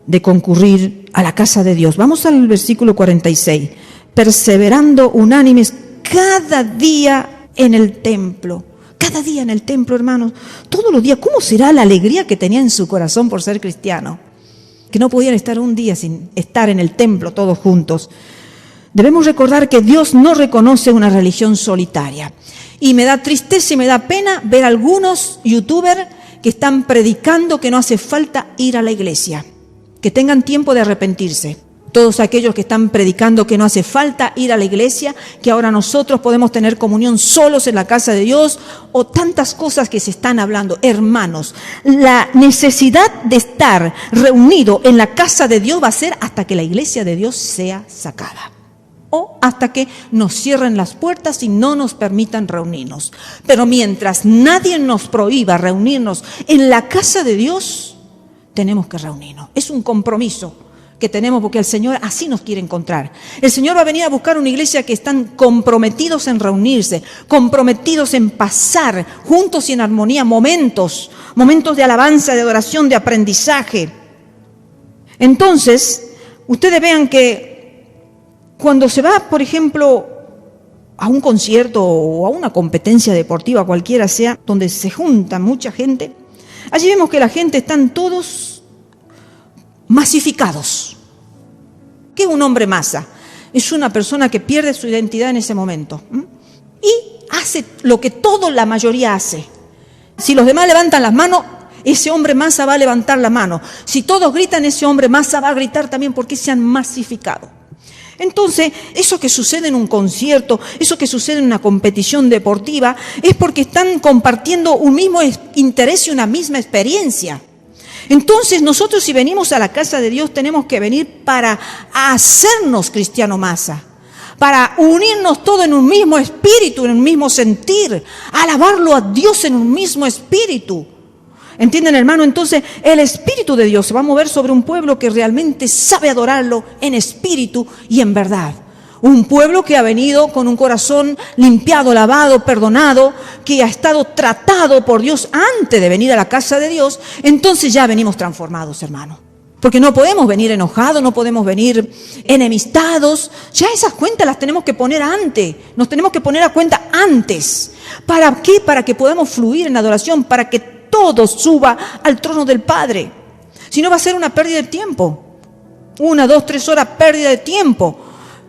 de concurrir a la casa de Dios. Vamos al versículo 46. Perseverando unánimes cada día en el templo. Cada día en el templo, hermanos. Todos los días. ¿Cómo será la alegría que tenía en su corazón por ser cristiano? Que no podían estar un día sin estar en el templo todos juntos. Debemos recordar que Dios no reconoce una religión solitaria. Y me da tristeza y me da pena ver algunos youtubers que están predicando que no hace falta ir a la iglesia, que tengan tiempo de arrepentirse. Todos aquellos que están predicando que no hace falta ir a la iglesia, que ahora nosotros podemos tener comunión solos en la casa de Dios, o tantas cosas que se están hablando. Hermanos, la necesidad de estar reunido en la casa de Dios va a ser hasta que la iglesia de Dios sea sacada. O hasta que nos cierren las puertas y no nos permitan reunirnos. Pero mientras nadie nos prohíba reunirnos en la casa de Dios, tenemos que reunirnos. Es un compromiso que tenemos porque el Señor así nos quiere encontrar. El Señor va a venir a buscar una iglesia que están comprometidos en reunirse, comprometidos en pasar juntos y en armonía momentos de alabanza, de adoración, de aprendizaje. Entonces, ustedes vean que cuando se va, por ejemplo, a un concierto o a una competencia deportiva, cualquiera sea, donde se junta mucha gente, allí vemos que la gente están todos masificados. ¿Qué es un hombre masa? Es una persona que pierde su identidad en ese momento y hace lo que la mayoría hace. Si los demás levantan las manos, ese hombre masa va a levantar la mano. Si todos gritan, ese hombre masa va a gritar también porque se han masificado. Entonces, eso que sucede en un concierto, eso que sucede en una competición deportiva, es porque están compartiendo un mismo interés y una misma experiencia. Entonces, nosotros si venimos a la casa de Dios, tenemos que venir para hacernos cristiano masa, para unirnos todos en un mismo espíritu, en un mismo sentir, alabarlo a Dios en un mismo espíritu. ¿Entienden, hermano? Entonces, el Espíritu de Dios se va a mover sobre un pueblo que realmente sabe adorarlo en espíritu y en verdad. Un pueblo que ha venido con un corazón limpiado, lavado, perdonado, que ha estado tratado por Dios antes de venir a la casa de Dios. Entonces ya venimos transformados, hermano. Porque no podemos venir enojados, no podemos venir enemistados. Ya esas cuentas las tenemos que poner antes. Nos tenemos que poner a cuenta antes. ¿Para qué? Para que podamos fluir en adoración, para que todo suba al trono del Padre. Si no, va a ser una pérdida de tiempo. 1, 2, 3 horas pérdida de tiempo.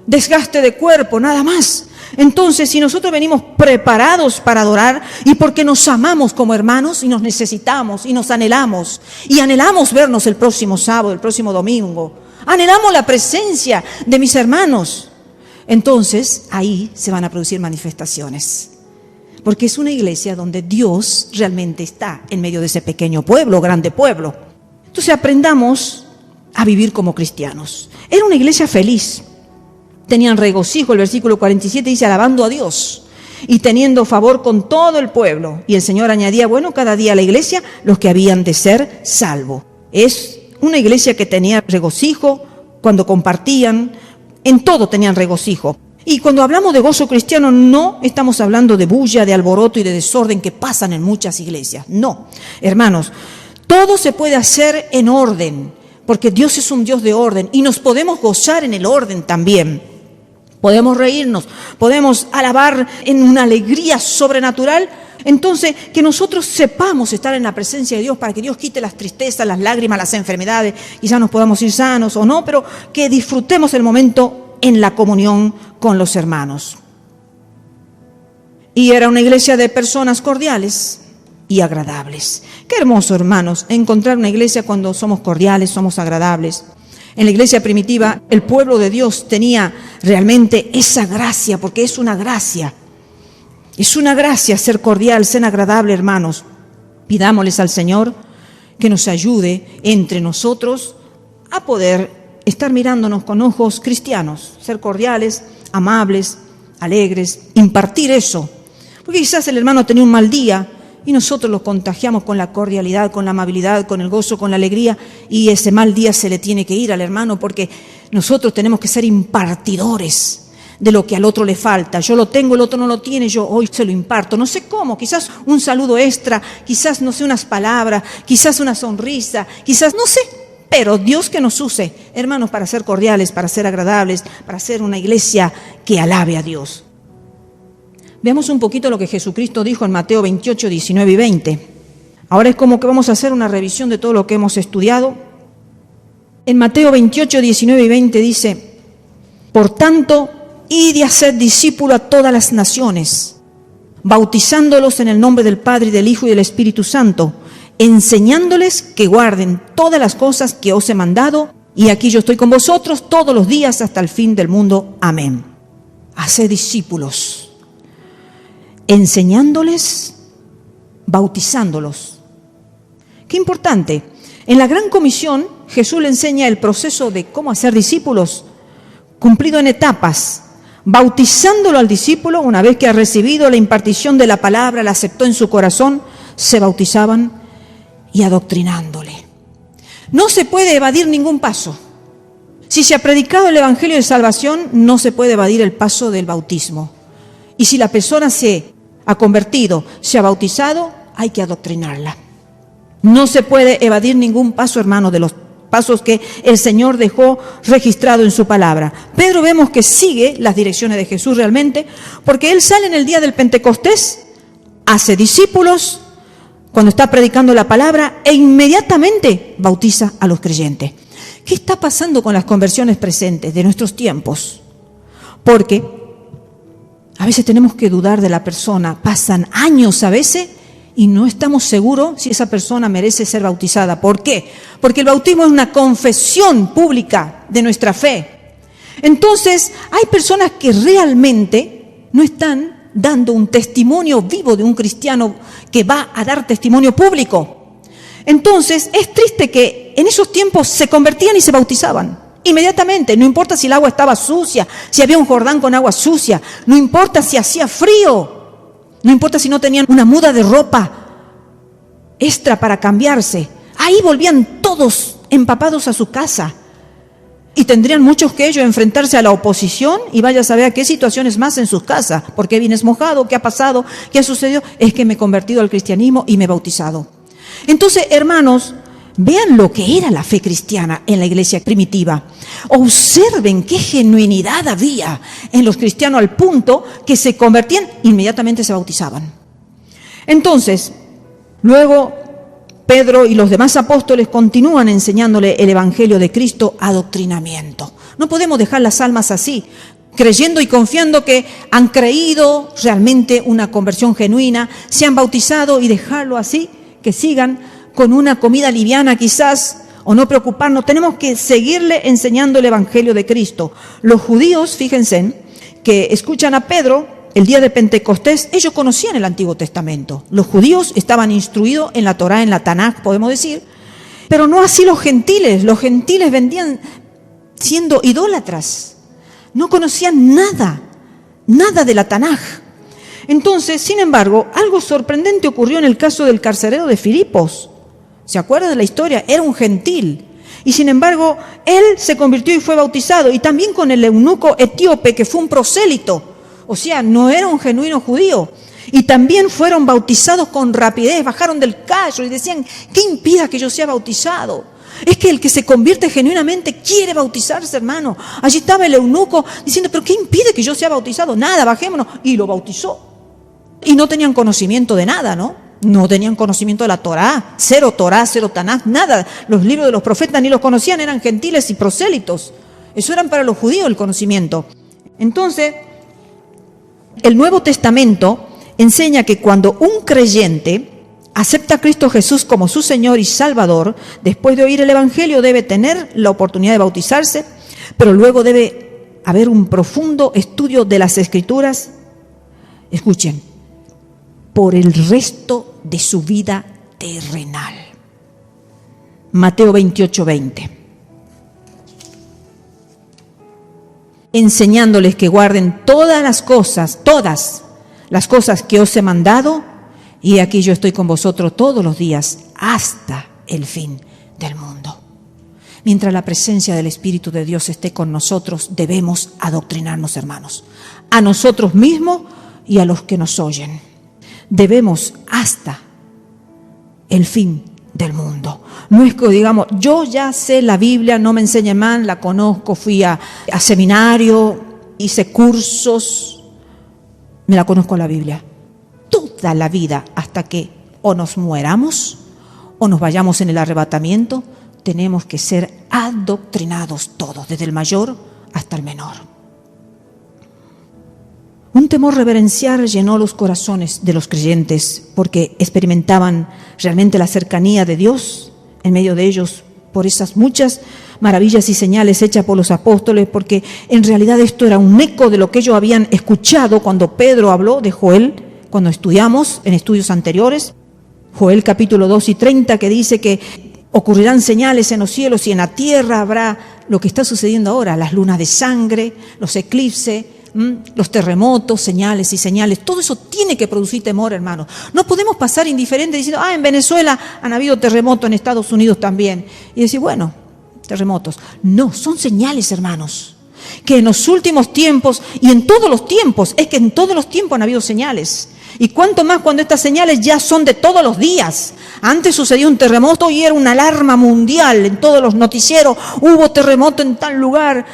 Desgaste de cuerpo, nada más. Entonces, si nosotros venimos preparados para adorar y porque nos amamos como hermanos y nos necesitamos y nos anhelamos y anhelamos vernos el próximo sábado, el próximo domingo, anhelamos la presencia de mis hermanos, entonces ahí se van a producir manifestaciones. Porque es una iglesia donde Dios realmente está en medio de ese pequeño pueblo, grande pueblo. Entonces aprendamos a vivir como cristianos. Era una iglesia feliz. Tenían regocijo, el versículo 47 dice, alabando a Dios y teniendo favor con todo el pueblo. Y el Señor añadía, bueno, cada día a la iglesia los que habían de ser salvos. Es una iglesia que tenía regocijo cuando compartían, en todo tenían regocijo. Y cuando hablamos de gozo cristiano, no estamos hablando de bulla, de alboroto y de desorden que pasan en muchas iglesias. No, hermanos, todo se puede hacer en orden, porque Dios es un Dios de orden y nos podemos gozar en el orden también. Podemos reírnos, podemos alabar en una alegría sobrenatural. Entonces, que nosotros sepamos estar en la presencia de Dios para que Dios quite las tristezas, las lágrimas, las enfermedades, quizás nos podamos ir sanos o no, pero que disfrutemos el momento en la comunión con los hermanos. Y era una iglesia de personas cordiales y agradables. Qué hermoso, hermanos, encontrar una iglesia cuando somos cordiales, somos agradables. En la iglesia primitiva, el pueblo de Dios tenía realmente esa gracia, porque es una gracia. Es una gracia ser cordial, ser agradable, hermanos. Pidámosles al Señor que nos ayude entre nosotros a poder estar mirándonos con ojos cristianos, ser cordiales, amables, alegres, impartir eso. Porque quizás el hermano tenía un mal día y nosotros lo contagiamos con la cordialidad, con la amabilidad, con el gozo, con la alegría, y ese mal día se le tiene que ir al hermano porque nosotros tenemos que ser impartidores de lo que al otro le falta. Yo lo tengo, el otro no lo tiene, yo hoy se lo imparto. No sé cómo, quizás un saludo extra, quizás, no sé, unas palabras, quizás una sonrisa, quizás, no sé. Pero Dios que nos use, hermanos, para ser cordiales, para ser agradables, para ser una iglesia que alabe a Dios. Veamos un poquito lo que Jesucristo dijo en Mateo 28, 19 y 20. Ahora es como que vamos a hacer una revisión de todo lo que hemos estudiado. En Mateo 28, 19 y 20 dice: por tanto, id y haced discípulo a todas las naciones, bautizándolos en el nombre del Padre, y del Hijo y del Espíritu Santo, enseñándoles que guarden todas las cosas que os he mandado, y aquí yo estoy con vosotros todos los días hasta el fin del mundo. Amén. Haced discípulos, enseñándoles, bautizándolos. Qué importante. En la Gran Comisión, Jesús le enseña el proceso de cómo hacer discípulos, cumplido en etapas, bautizándolo al discípulo. Una vez que ha recibido la impartición de la palabra, la aceptó en su corazón, se bautizaban, y adoctrinándole. No se puede evadir ningún paso. Si se ha predicado el Evangelio de Salvación, no se puede evadir el paso del bautismo. Y si la persona se ha convertido, se ha bautizado, hay que adoctrinarla. No se puede evadir ningún paso, hermano, de los pasos que el Señor dejó registrado en su palabra. Pedro vemos que sigue las direcciones de Jesús realmente, porque él sale en el día del Pentecostés, hace discípulos cuando está predicando la palabra e inmediatamente bautiza a los creyentes. ¿Qué está pasando con las conversiones presentes de nuestros tiempos? Porque a veces tenemos que dudar de la persona, pasan años a veces y no estamos seguros si esa persona merece ser bautizada. ¿Por qué? Porque el bautismo es una confesión pública de nuestra fe. Entonces, hay personas que realmente no están dando un testimonio vivo de un cristiano que va a dar testimonio público. Entonces, es triste que en esos tiempos se convertían y se bautizaban inmediatamente. No importa si el agua estaba sucia, si había un Jordán con agua sucia, no importa si hacía frío, no importa si no tenían una muda de ropa extra para cambiarse. Ahí volvían todos empapados a su casa. Y tendrían muchos que ellos enfrentarse a la oposición y vaya a saber a qué situaciones más en sus casas. ¿Por qué vienes mojado? ¿Qué ha pasado? ¿Qué ha sucedido? Es que me he convertido al cristianismo y me he bautizado. Entonces, hermanos, vean lo que era la fe cristiana en la iglesia primitiva. Observen qué genuinidad había en los cristianos al punto que se convertían, inmediatamente se bautizaban. Entonces, luego Pedro y los demás apóstoles continúan enseñándole el Evangelio de Cristo, adoctrinamiento. No podemos dejar las almas así, creyendo y confiando que han creído realmente una conversión genuina, se han bautizado y dejarlo así, que sigan con una comida liviana quizás, o no preocuparnos. Tenemos que seguirle enseñando el Evangelio de Cristo. Los judíos, fíjense, que escuchan a Pedro el día de Pentecostés, ellos conocían el Antiguo Testamento. Los judíos estaban instruidos en la Torá, en la Tanaj, podemos decir, pero no así los gentiles. Los gentiles vendían siendo idólatras. No conocían nada de la Tanaj. Entonces, sin embargo, algo sorprendente ocurrió en el caso del carcelero de Filipos. ¿Se acuerdan de la historia? Era un gentil. Y sin embargo, él se convirtió y fue bautizado. Y también con el eunuco etíope, que fue un prosélito. O sea, no era un genuino judío. Y también fueron bautizados con rapidez, bajaron del callo y decían: ¿qué impida que yo sea bautizado? Es que el que se convierte genuinamente quiere bautizarse, hermano. Allí estaba el eunuco diciendo: ¿pero qué impide que yo sea bautizado? Nada, bajémonos. Y lo bautizó. Y no tenían conocimiento de nada, ¿no? No tenían conocimiento de la Torá, cero Tanaj, nada. Los libros de los profetas ni los conocían, eran gentiles y prosélitos. Eso eran para los judíos el conocimiento. Entonces, el Nuevo Testamento enseña que cuando un creyente acepta a Cristo Jesús como su Señor y Salvador, después de oír el Evangelio debe tener la oportunidad de bautizarse, pero luego debe haber un profundo estudio de las Escrituras. Escuchen, por el resto de su vida terrenal. Mateo 28, 20. Enseñándoles que guarden todas las cosas que os he mandado, y aquí yo estoy con vosotros todos los días hasta el fin del mundo. Mientras la presencia del Espíritu de Dios esté con nosotros, debemos adoctrinarnos, hermanos, a nosotros mismos y a los que nos oyen. Debemos hasta el fin del mundo. No es que digamos, yo ya sé la Biblia, no me enseñe más, la conozco, fui a seminario, hice cursos, me la conozco la Biblia. Toda la vida hasta que o nos mueramos o nos vayamos en el arrebatamiento, tenemos que ser adoctrinados todos, desde el mayor hasta el menor. Un temor reverencial llenó los corazones de los creyentes porque experimentaban realmente la cercanía de Dios en medio de ellos por esas muchas maravillas y señales hechas por los apóstoles, porque en realidad esto era un eco de lo que ellos habían escuchado cuando Pedro habló de Joel, cuando estudiamos en estudios anteriores, Joel capítulo 2 y 30, que dice que ocurrirán señales en los cielos y en la tierra habrá lo que está sucediendo ahora, las lunas de sangre, los eclipses, los terremotos, señales y señales. Todo eso tiene que producir temor, hermanos. No podemos pasar indiferente diciendo, en Venezuela han habido terremotos, en Estados Unidos también. Y decir, bueno, terremotos. No, son señales, hermanos. Que en los últimos tiempos y en todos los tiempos, es que en todos los tiempos han habido señales. Y cuánto más cuando estas señales ya son de todos los días. Antes sucedió un terremoto y era una alarma mundial. En todos los noticieros hubo terremoto en tal lugar.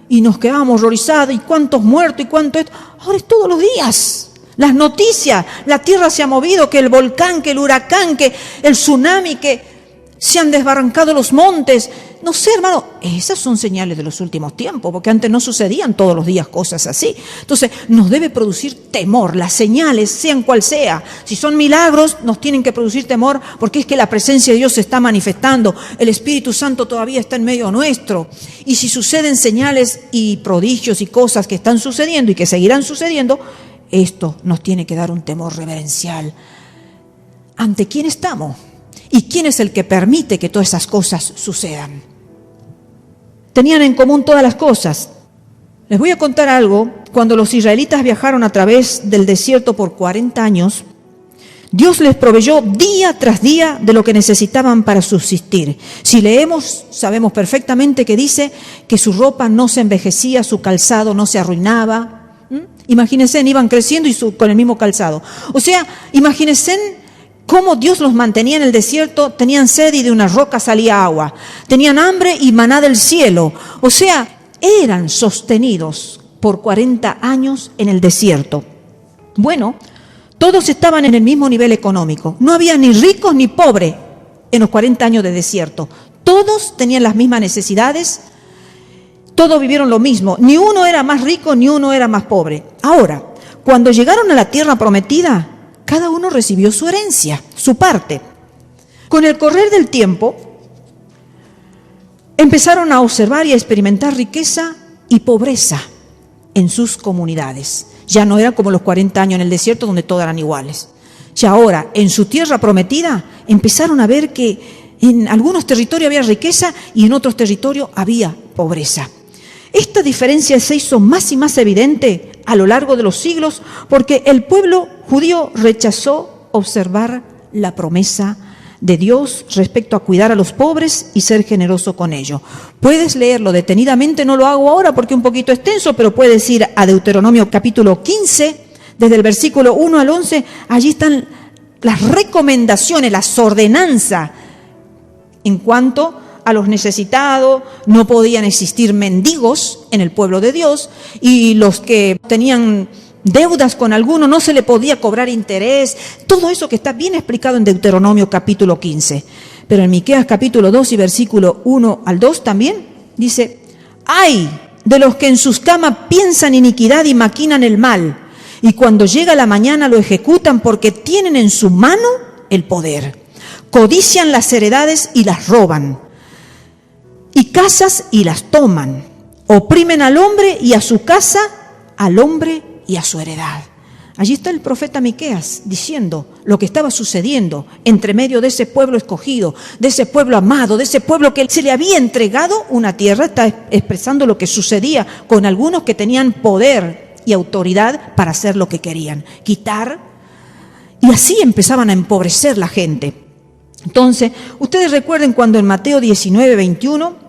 Y nos quedamos horrorizados. ¿Y cuántos muertos? ¿Y cuánto esto? Ahora es todos los días. Las noticias. La tierra se ha movido. Que el volcán, que el huracán, que el tsunami, que se han desbarrancado los montes. No sé, hermano, esas son señales de los últimos tiempos, porque antes no sucedían todos los días cosas así. Entonces, nos debe producir temor, las señales, sean cual sea. Si son milagros, nos tienen que producir temor, porque es que la presencia de Dios se está manifestando, el Espíritu Santo todavía está en medio nuestro. Y si suceden señales y prodigios y cosas que están sucediendo y que seguirán sucediendo, esto nos tiene que dar un temor reverencial. ¿Ante quién estamos? ¿Y quién es el que permite que todas esas cosas sucedan? Tenían en común todas las cosas. Les voy a contar algo. Cuando los israelitas viajaron a través del desierto por 40 años, Dios les proveyó día tras día de lo que necesitaban para subsistir. Si leemos, sabemos perfectamente que dice que su ropa no se envejecía, su calzado no se arruinaba. Imagínense, iban creciendo y con el mismo calzado. O sea, imagínense cómo Dios los mantenía en el desierto. Tenían sed y de una roca salía agua. Tenían hambre y maná del cielo. O sea, eran sostenidos por 40 años en el desierto. Bueno, todos estaban en el mismo nivel económico. No había ni ricos ni pobres en los 40 años de desierto. Todos tenían las mismas necesidades. Todos vivieron lo mismo. Ni uno era más rico ni uno era más pobre. Ahora, cuando llegaron a la tierra prometida, cada uno recibió su herencia, su parte. Con el correr del tiempo, empezaron a observar y a experimentar riqueza y pobreza en sus comunidades. Ya no era como los 40 años en el desierto donde todos eran iguales. Ya ahora, en su tierra prometida, empezaron a ver que en algunos territorios había riqueza y en otros territorios había pobreza. Esta diferencia se hizo más y más evidente a lo largo de los siglos porque el pueblo judío rechazó observar la promesa de Dios respecto a cuidar a los pobres y ser generoso con ellos. Puedes leerlo detenidamente, no lo hago ahora porque es un poquito extenso, pero puedes ir a Deuteronomio capítulo 15, desde el versículo 1 al 11, allí están las recomendaciones, las ordenanzas en cuanto a los necesitados. No podían existir mendigos en el pueblo de Dios y los que tenían deudas con alguno no se le podía cobrar interés. Todo eso que está bien explicado en Deuteronomio capítulo 15. Pero en Miqueas capítulo 2 y versículo 1 al 2 también dice: ¡ay de los que en sus camas piensan iniquidad y maquinan el mal! Y cuando llega la mañana lo ejecutan porque tienen en su mano el poder. Codician las heredades y las roban. Y casas y las toman. Oprimen al hombre y a su casa, al hombre y a su heredad. Allí está el profeta Miqueas diciendo lo que estaba sucediendo entre medio de ese pueblo escogido, de ese pueblo amado, de ese pueblo que se le había entregado una tierra. Está expresando lo que sucedía con algunos que tenían poder y autoridad para hacer lo que querían, quitar. Y así empezaban a empobrecer la gente. Entonces, ustedes recuerden cuando en Mateo 19, 21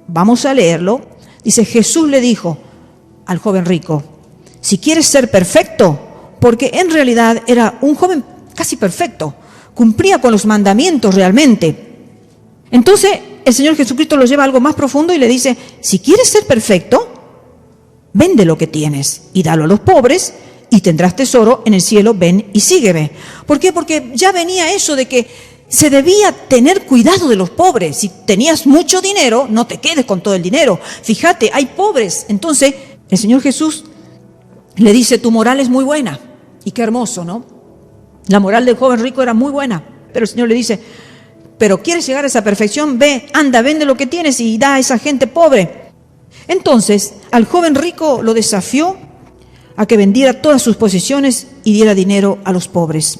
vamos a leerlo. Dice, Jesús le dijo al joven rico, si quieres ser perfecto, porque en realidad era un joven casi perfecto, cumplía con los mandamientos realmente. Entonces el Señor Jesucristo lo lleva a algo más profundo y le dice, si quieres ser perfecto, vende lo que tienes y dalo a los pobres y tendrás tesoro en el cielo, ven y sígueme. ¿Por qué? Porque ya venía eso de que se debía tener cuidado de los pobres. Si tenías mucho dinero, no te quedes con todo el dinero. Fíjate, hay pobres. Entonces el Señor Jesús le dice, tu moral es muy buena. Y qué hermoso, ¿no? La moral del joven rico era muy buena. Pero el Señor le dice, pero ¿quieres llegar a esa perfección? Ve, anda, vende lo que tienes y da a esa gente pobre. Entonces, al joven rico lo desafió a que vendiera todas sus posesiones y diera dinero a los pobres.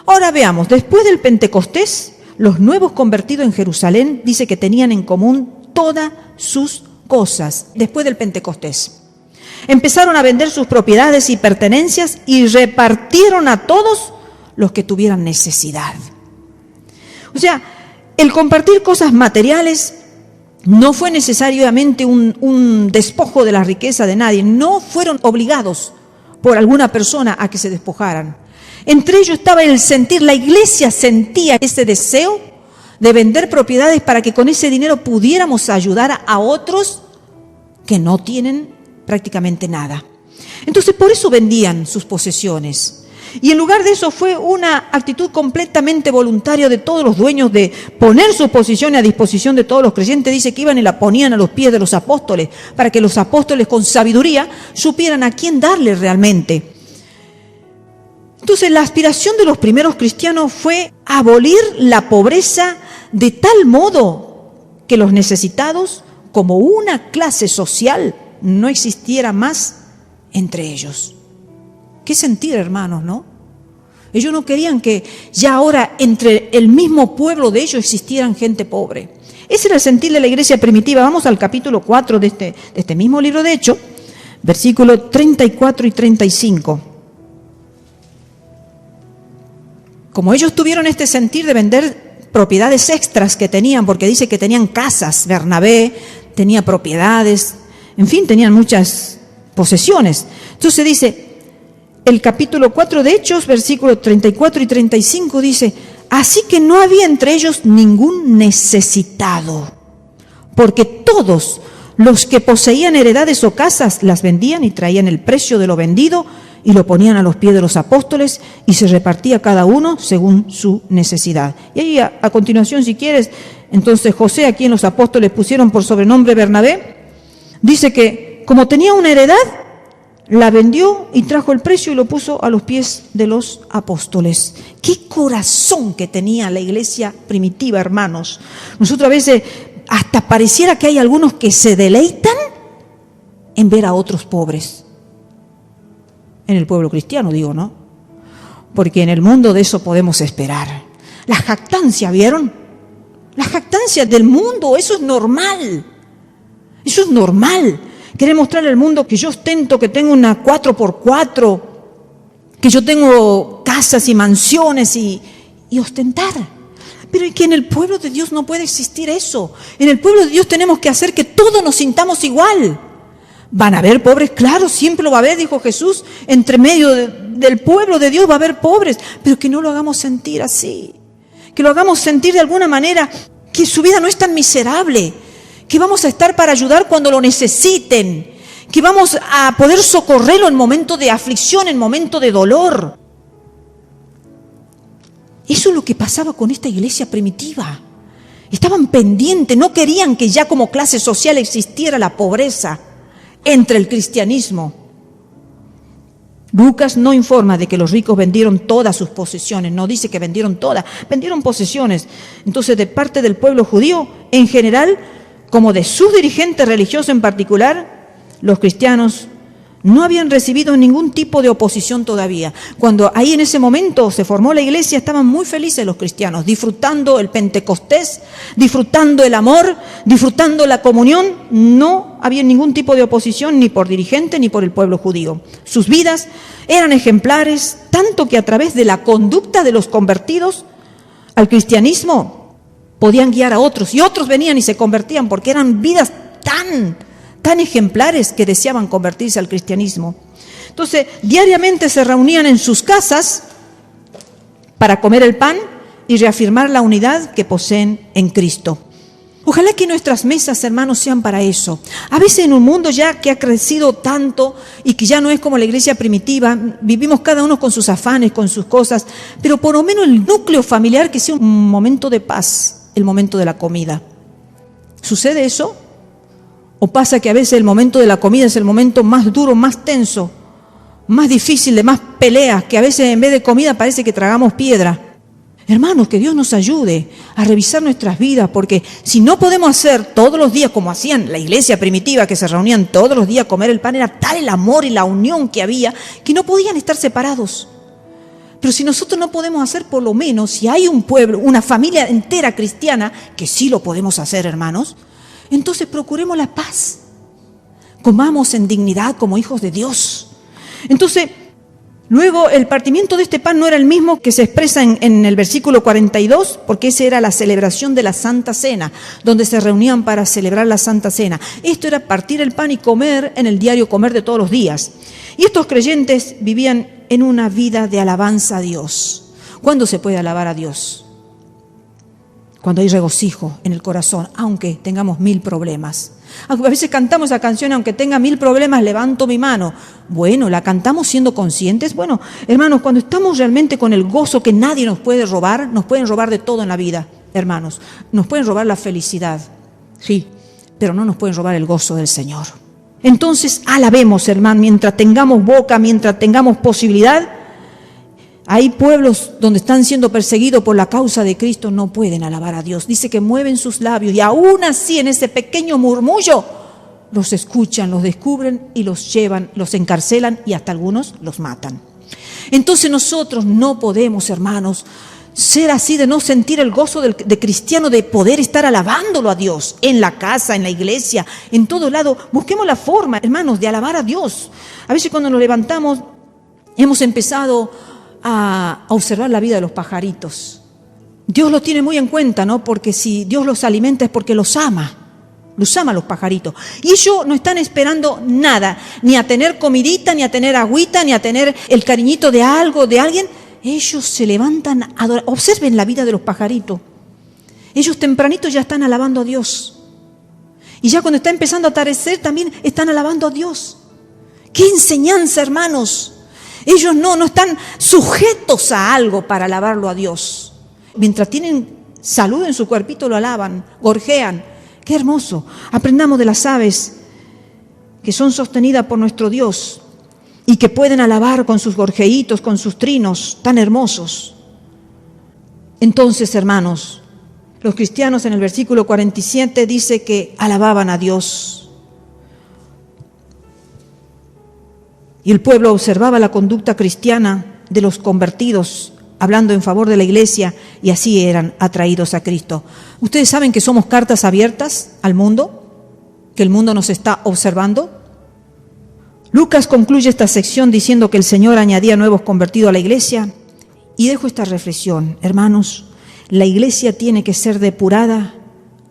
Ahora veamos, después del Pentecostés, los nuevos convertidos en Jerusalén dice que tenían en común todas sus cosas. Después del Pentecostés, empezaron a vender sus propiedades y pertenencias y repartieron a todos los que tuvieran necesidad. O sea, el compartir cosas materiales no fue necesariamente un despojo de la riqueza de nadie. No fueron obligados por alguna persona a que se despojaran. Entre ellos estaba el sentir, la iglesia sentía ese deseo de vender propiedades para que con ese dinero pudiéramos ayudar a otros que no tienen prácticamente nada. Entonces, por eso vendían sus posesiones. Y en lugar de eso fue una actitud completamente voluntaria de todos los dueños de poner sus posesiones a disposición de todos los creyentes. Dice que iban y la ponían a los pies de los apóstoles para que los apóstoles con sabiduría supieran a quién darle realmente. Entonces la aspiración de los primeros cristianos fue abolir la pobreza de tal modo que los necesitados como una clase social no existiera más entre ellos. Qué sentir, hermanos, ¿no? Ellos no querían que ya ahora entre el mismo pueblo de ellos existieran gente pobre. Ese era el sentir de la iglesia primitiva. Vamos al capítulo 4 de este mismo libro de Hechos, versículos 34 y 35. Como ellos tuvieron este sentir de vender propiedades extras que tenían, porque dice que tenían casas, Bernabé tenía propiedades, en fin, tenían muchas posesiones. Entonces dice, el capítulo 4 de Hechos, versículos 34 y 35 dice, así que no había entre ellos ningún necesitado, porque todos los que poseían heredades o casas las vendían y traían el precio de lo vendido y lo ponían a los pies de los apóstoles y se repartía cada uno según su necesidad. Y ahí a continuación, si quieres, entonces José, a quien los apóstoles pusieron por sobrenombre Bernabé, dice que como tenía una heredad, la vendió y trajo el precio y lo puso a los pies de los apóstoles. ¡Qué corazón que tenía la iglesia primitiva, hermanos! Nosotros a veces hasta pareciera que hay algunos que se deleitan en ver a otros pobres. En el pueblo cristiano, digo, ¿no? Porque en el mundo de eso podemos esperar. La jactancia, ¿vieron? La jactancia del mundo, eso es normal. Eso es normal. Querer mostrarle al mundo que yo ostento, que tengo una 4x4, que yo tengo casas y mansiones y ostentar. Pero es que en el pueblo de Dios no puede existir eso. En el pueblo de Dios tenemos que hacer que todos nos sintamos igual. Van a haber pobres, claro, siempre lo va a haber, dijo Jesús. Entre medio del pueblo de Dios va a haber pobres, pero que no lo hagamos sentir así. Que lo hagamos sentir de alguna manera que su vida no es tan miserable, que vamos a estar para ayudar cuando lo necesiten, que vamos a poder socorrerlo en momento de aflicción, en momento de dolor. Eso es lo que pasaba con esta iglesia primitiva. Estaban pendientes, no querían que ya como clase social existiera la pobreza entre el cristianismo. Lucas no informa de que los ricos vendieron todas sus posesiones, no dice que vendieron todas, vendieron posesiones. Entonces, de parte del pueblo judío, en general, como de sus dirigentes religiosos en particular, los cristianos no habían recibido ningún tipo de oposición todavía. Cuando ahí en ese momento se formó la iglesia, estaban muy felices los cristianos, disfrutando el Pentecostés, disfrutando el amor, disfrutando la comunión. No había ningún tipo de oposición ni por dirigente ni por el pueblo judío. Sus vidas eran ejemplares, tanto que a través de la conducta de los convertidos al cristianismo, podían guiar a otros, y otros venían y se convertían porque eran vidas tan ejemplares que deseaban convertirse al cristianismo. Entonces, diariamente se reunían en sus casas para comer el pan y reafirmar la unidad que poseen en Cristo. Ojalá que nuestras mesas, hermanos, sean para eso. A veces en un mundo ya que ha crecido tanto y que ya no es como la iglesia primitiva, vivimos cada uno con sus afanes, con sus cosas, pero por lo menos el núcleo familiar que sea un momento de paz, el momento de la comida. ¿Sucede eso? ¿O pasa que a veces el momento de la comida es el momento más duro, más tenso, más difícil, de más peleas, que a veces en vez de comida parece que tragamos piedra? Hermanos, que Dios nos ayude a revisar nuestras vidas, porque si no podemos hacer todos los días como hacían la iglesia primitiva, que se reunían todos los días a comer el pan, era tal el amor y la unión que había, que no podían estar separados. Pero si nosotros no podemos hacer, por lo menos, si hay un pueblo, una familia entera cristiana, que sí lo podemos hacer, hermanos, entonces procuremos la paz. Comamos en dignidad como hijos de Dios. Entonces, luego, el partimiento de este pan no era el mismo que se expresa en el versículo 42, porque esa era la celebración de la Santa Cena, donde se reunían para celebrar la Santa Cena. Esto era partir el pan y comer en el diario comer de todos los días. Y estos creyentes vivían en una vida de alabanza a Dios. ¿Cuándo se puede alabar a Dios? Cuando hay regocijo en el corazón, aunque tengamos 1000 problemas. A veces cantamos esa canción, aunque tenga 1000 problemas, levanto mi mano. Bueno, ¿la cantamos siendo conscientes? Bueno, hermanos, cuando estamos realmente con el gozo que nadie nos puede robar, nos pueden robar de todo en la vida, hermanos. Nos pueden robar la felicidad, sí, pero no nos pueden robar el gozo del Señor. Entonces, alabemos, hermano, mientras tengamos boca, mientras tengamos posibilidad. Hay pueblos donde están siendo perseguidos por la causa de Cristo, no pueden alabar a Dios. Dice que mueven sus labios y aún así en ese pequeño murmullo los escuchan, los descubren y los llevan, los encarcelan y hasta algunos los matan. Entonces nosotros no podemos, hermanos, ser así de no sentir el gozo de cristiano, de poder estar alabándolo a Dios en la casa, en la iglesia, en todo lado. Busquemos la forma, hermanos, de alabar a Dios. A veces cuando nos levantamos hemos empezado a observar la vida de los pajaritos. Dios los tiene muy en cuenta, ¿no? Porque si Dios los alimenta es porque los ama a los pajaritos. Y ellos no están esperando nada, ni a tener comidita, ni a tener agüita, ni a tener el cariñito de algo, de alguien. Ellos se levantan a adorar. Observen la vida de los pajaritos. Ellos tempranitos ya están alabando a Dios. Y ya cuando está empezando a atardecer también están alabando a Dios. ¡Qué enseñanza, hermanos! Ellos no están sujetos a algo para alabarlo a Dios. Mientras tienen salud en su cuerpito lo alaban, gorjean. ¡Qué hermoso! Aprendamos de las aves que son sostenidas por nuestro Dios y que pueden alabar con sus gorjeitos, con sus trinos tan hermosos. Entonces, hermanos, los cristianos en el versículo 47 dice que alababan a Dios. Y el pueblo observaba la conducta cristiana de los convertidos, hablando en favor de la iglesia, y así eran atraídos a Cristo. ¿Ustedes saben que somos cartas abiertas al mundo? ¿Que el mundo nos está observando? Lucas concluye esta sección diciendo que el Señor añadía nuevos convertidos a la iglesia. Y dejo esta reflexión, hermanos, la iglesia tiene que ser depurada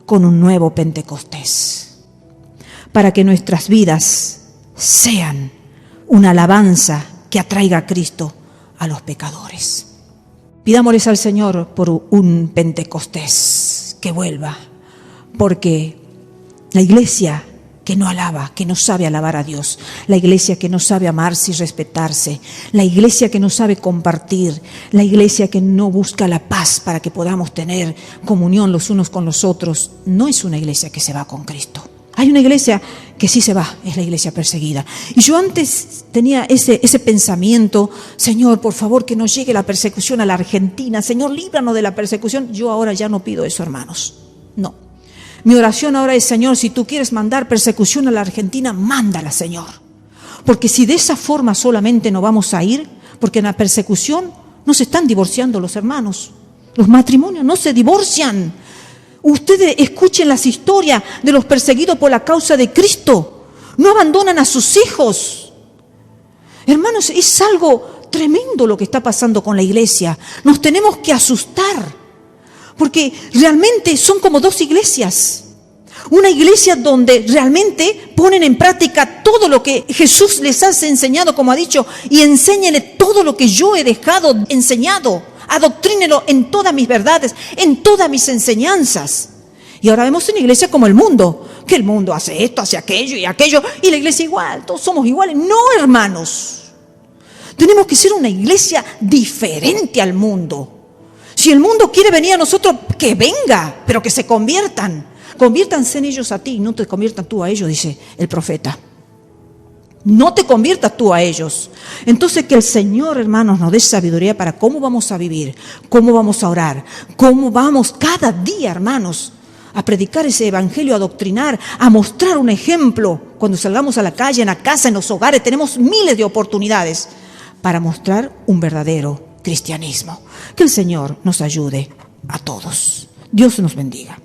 con un nuevo Pentecostés, para que nuestras vidas sean una alabanza que atraiga a Cristo a los pecadores. Pidámosles al Señor por un Pentecostés que vuelva, porque la iglesia que no alaba, que no sabe alabar a Dios, la iglesia que no sabe amarse y respetarse, la iglesia que no sabe compartir, la iglesia que no busca la paz para que podamos tener comunión los unos con los otros, no es una iglesia que se va con Cristo. Hay una iglesia que sí se va, es la iglesia perseguida. Y yo antes tenía ese pensamiento, Señor, por favor, que no llegue la persecución a la Argentina. Señor, líbranos de la persecución. Yo ahora ya no pido eso, hermanos. No. Mi oración ahora es, Señor, si tú quieres mandar persecución a la Argentina, mándala, Señor. Porque si de esa forma solamente no vamos a ir, porque en la persecución no se están divorciando los hermanos. Los matrimonios no se divorcian. Ustedes escuchen las historias de los perseguidos por la causa de Cristo. No abandonan a sus hijos. Hermanos, es algo tremendo lo que está pasando con la iglesia. Nos tenemos que asustar. Porque realmente son como dos iglesias. Una iglesia donde realmente ponen en práctica todo lo que Jesús les ha enseñado, como ha dicho, y enséñenle todo lo que yo he dejado enseñado. Adoctrínelo en todas mis verdades, en todas mis enseñanzas. Y ahora vemos una iglesia como el mundo, que el mundo hace esto, hace aquello y aquello, y la iglesia igual, todos somos iguales. No, hermanos. Tenemos que ser una iglesia diferente al mundo. Si el mundo quiere venir a nosotros, que venga, pero que se conviertan. Conviértanse en ellos a ti, no te conviertas tú a ellos, dice el profeta. No te conviertas tú a ellos. Entonces que el Señor, hermanos, nos dé sabiduría para cómo vamos a vivir, cómo vamos a orar, cómo vamos cada día, hermanos, a predicar ese evangelio, a doctrinar, a mostrar un ejemplo. Cuando salgamos a la calle, en la casa, en los hogares, tenemos miles de oportunidades para mostrar un verdadero cristianismo. Que el Señor nos ayude a todos. Dios nos bendiga.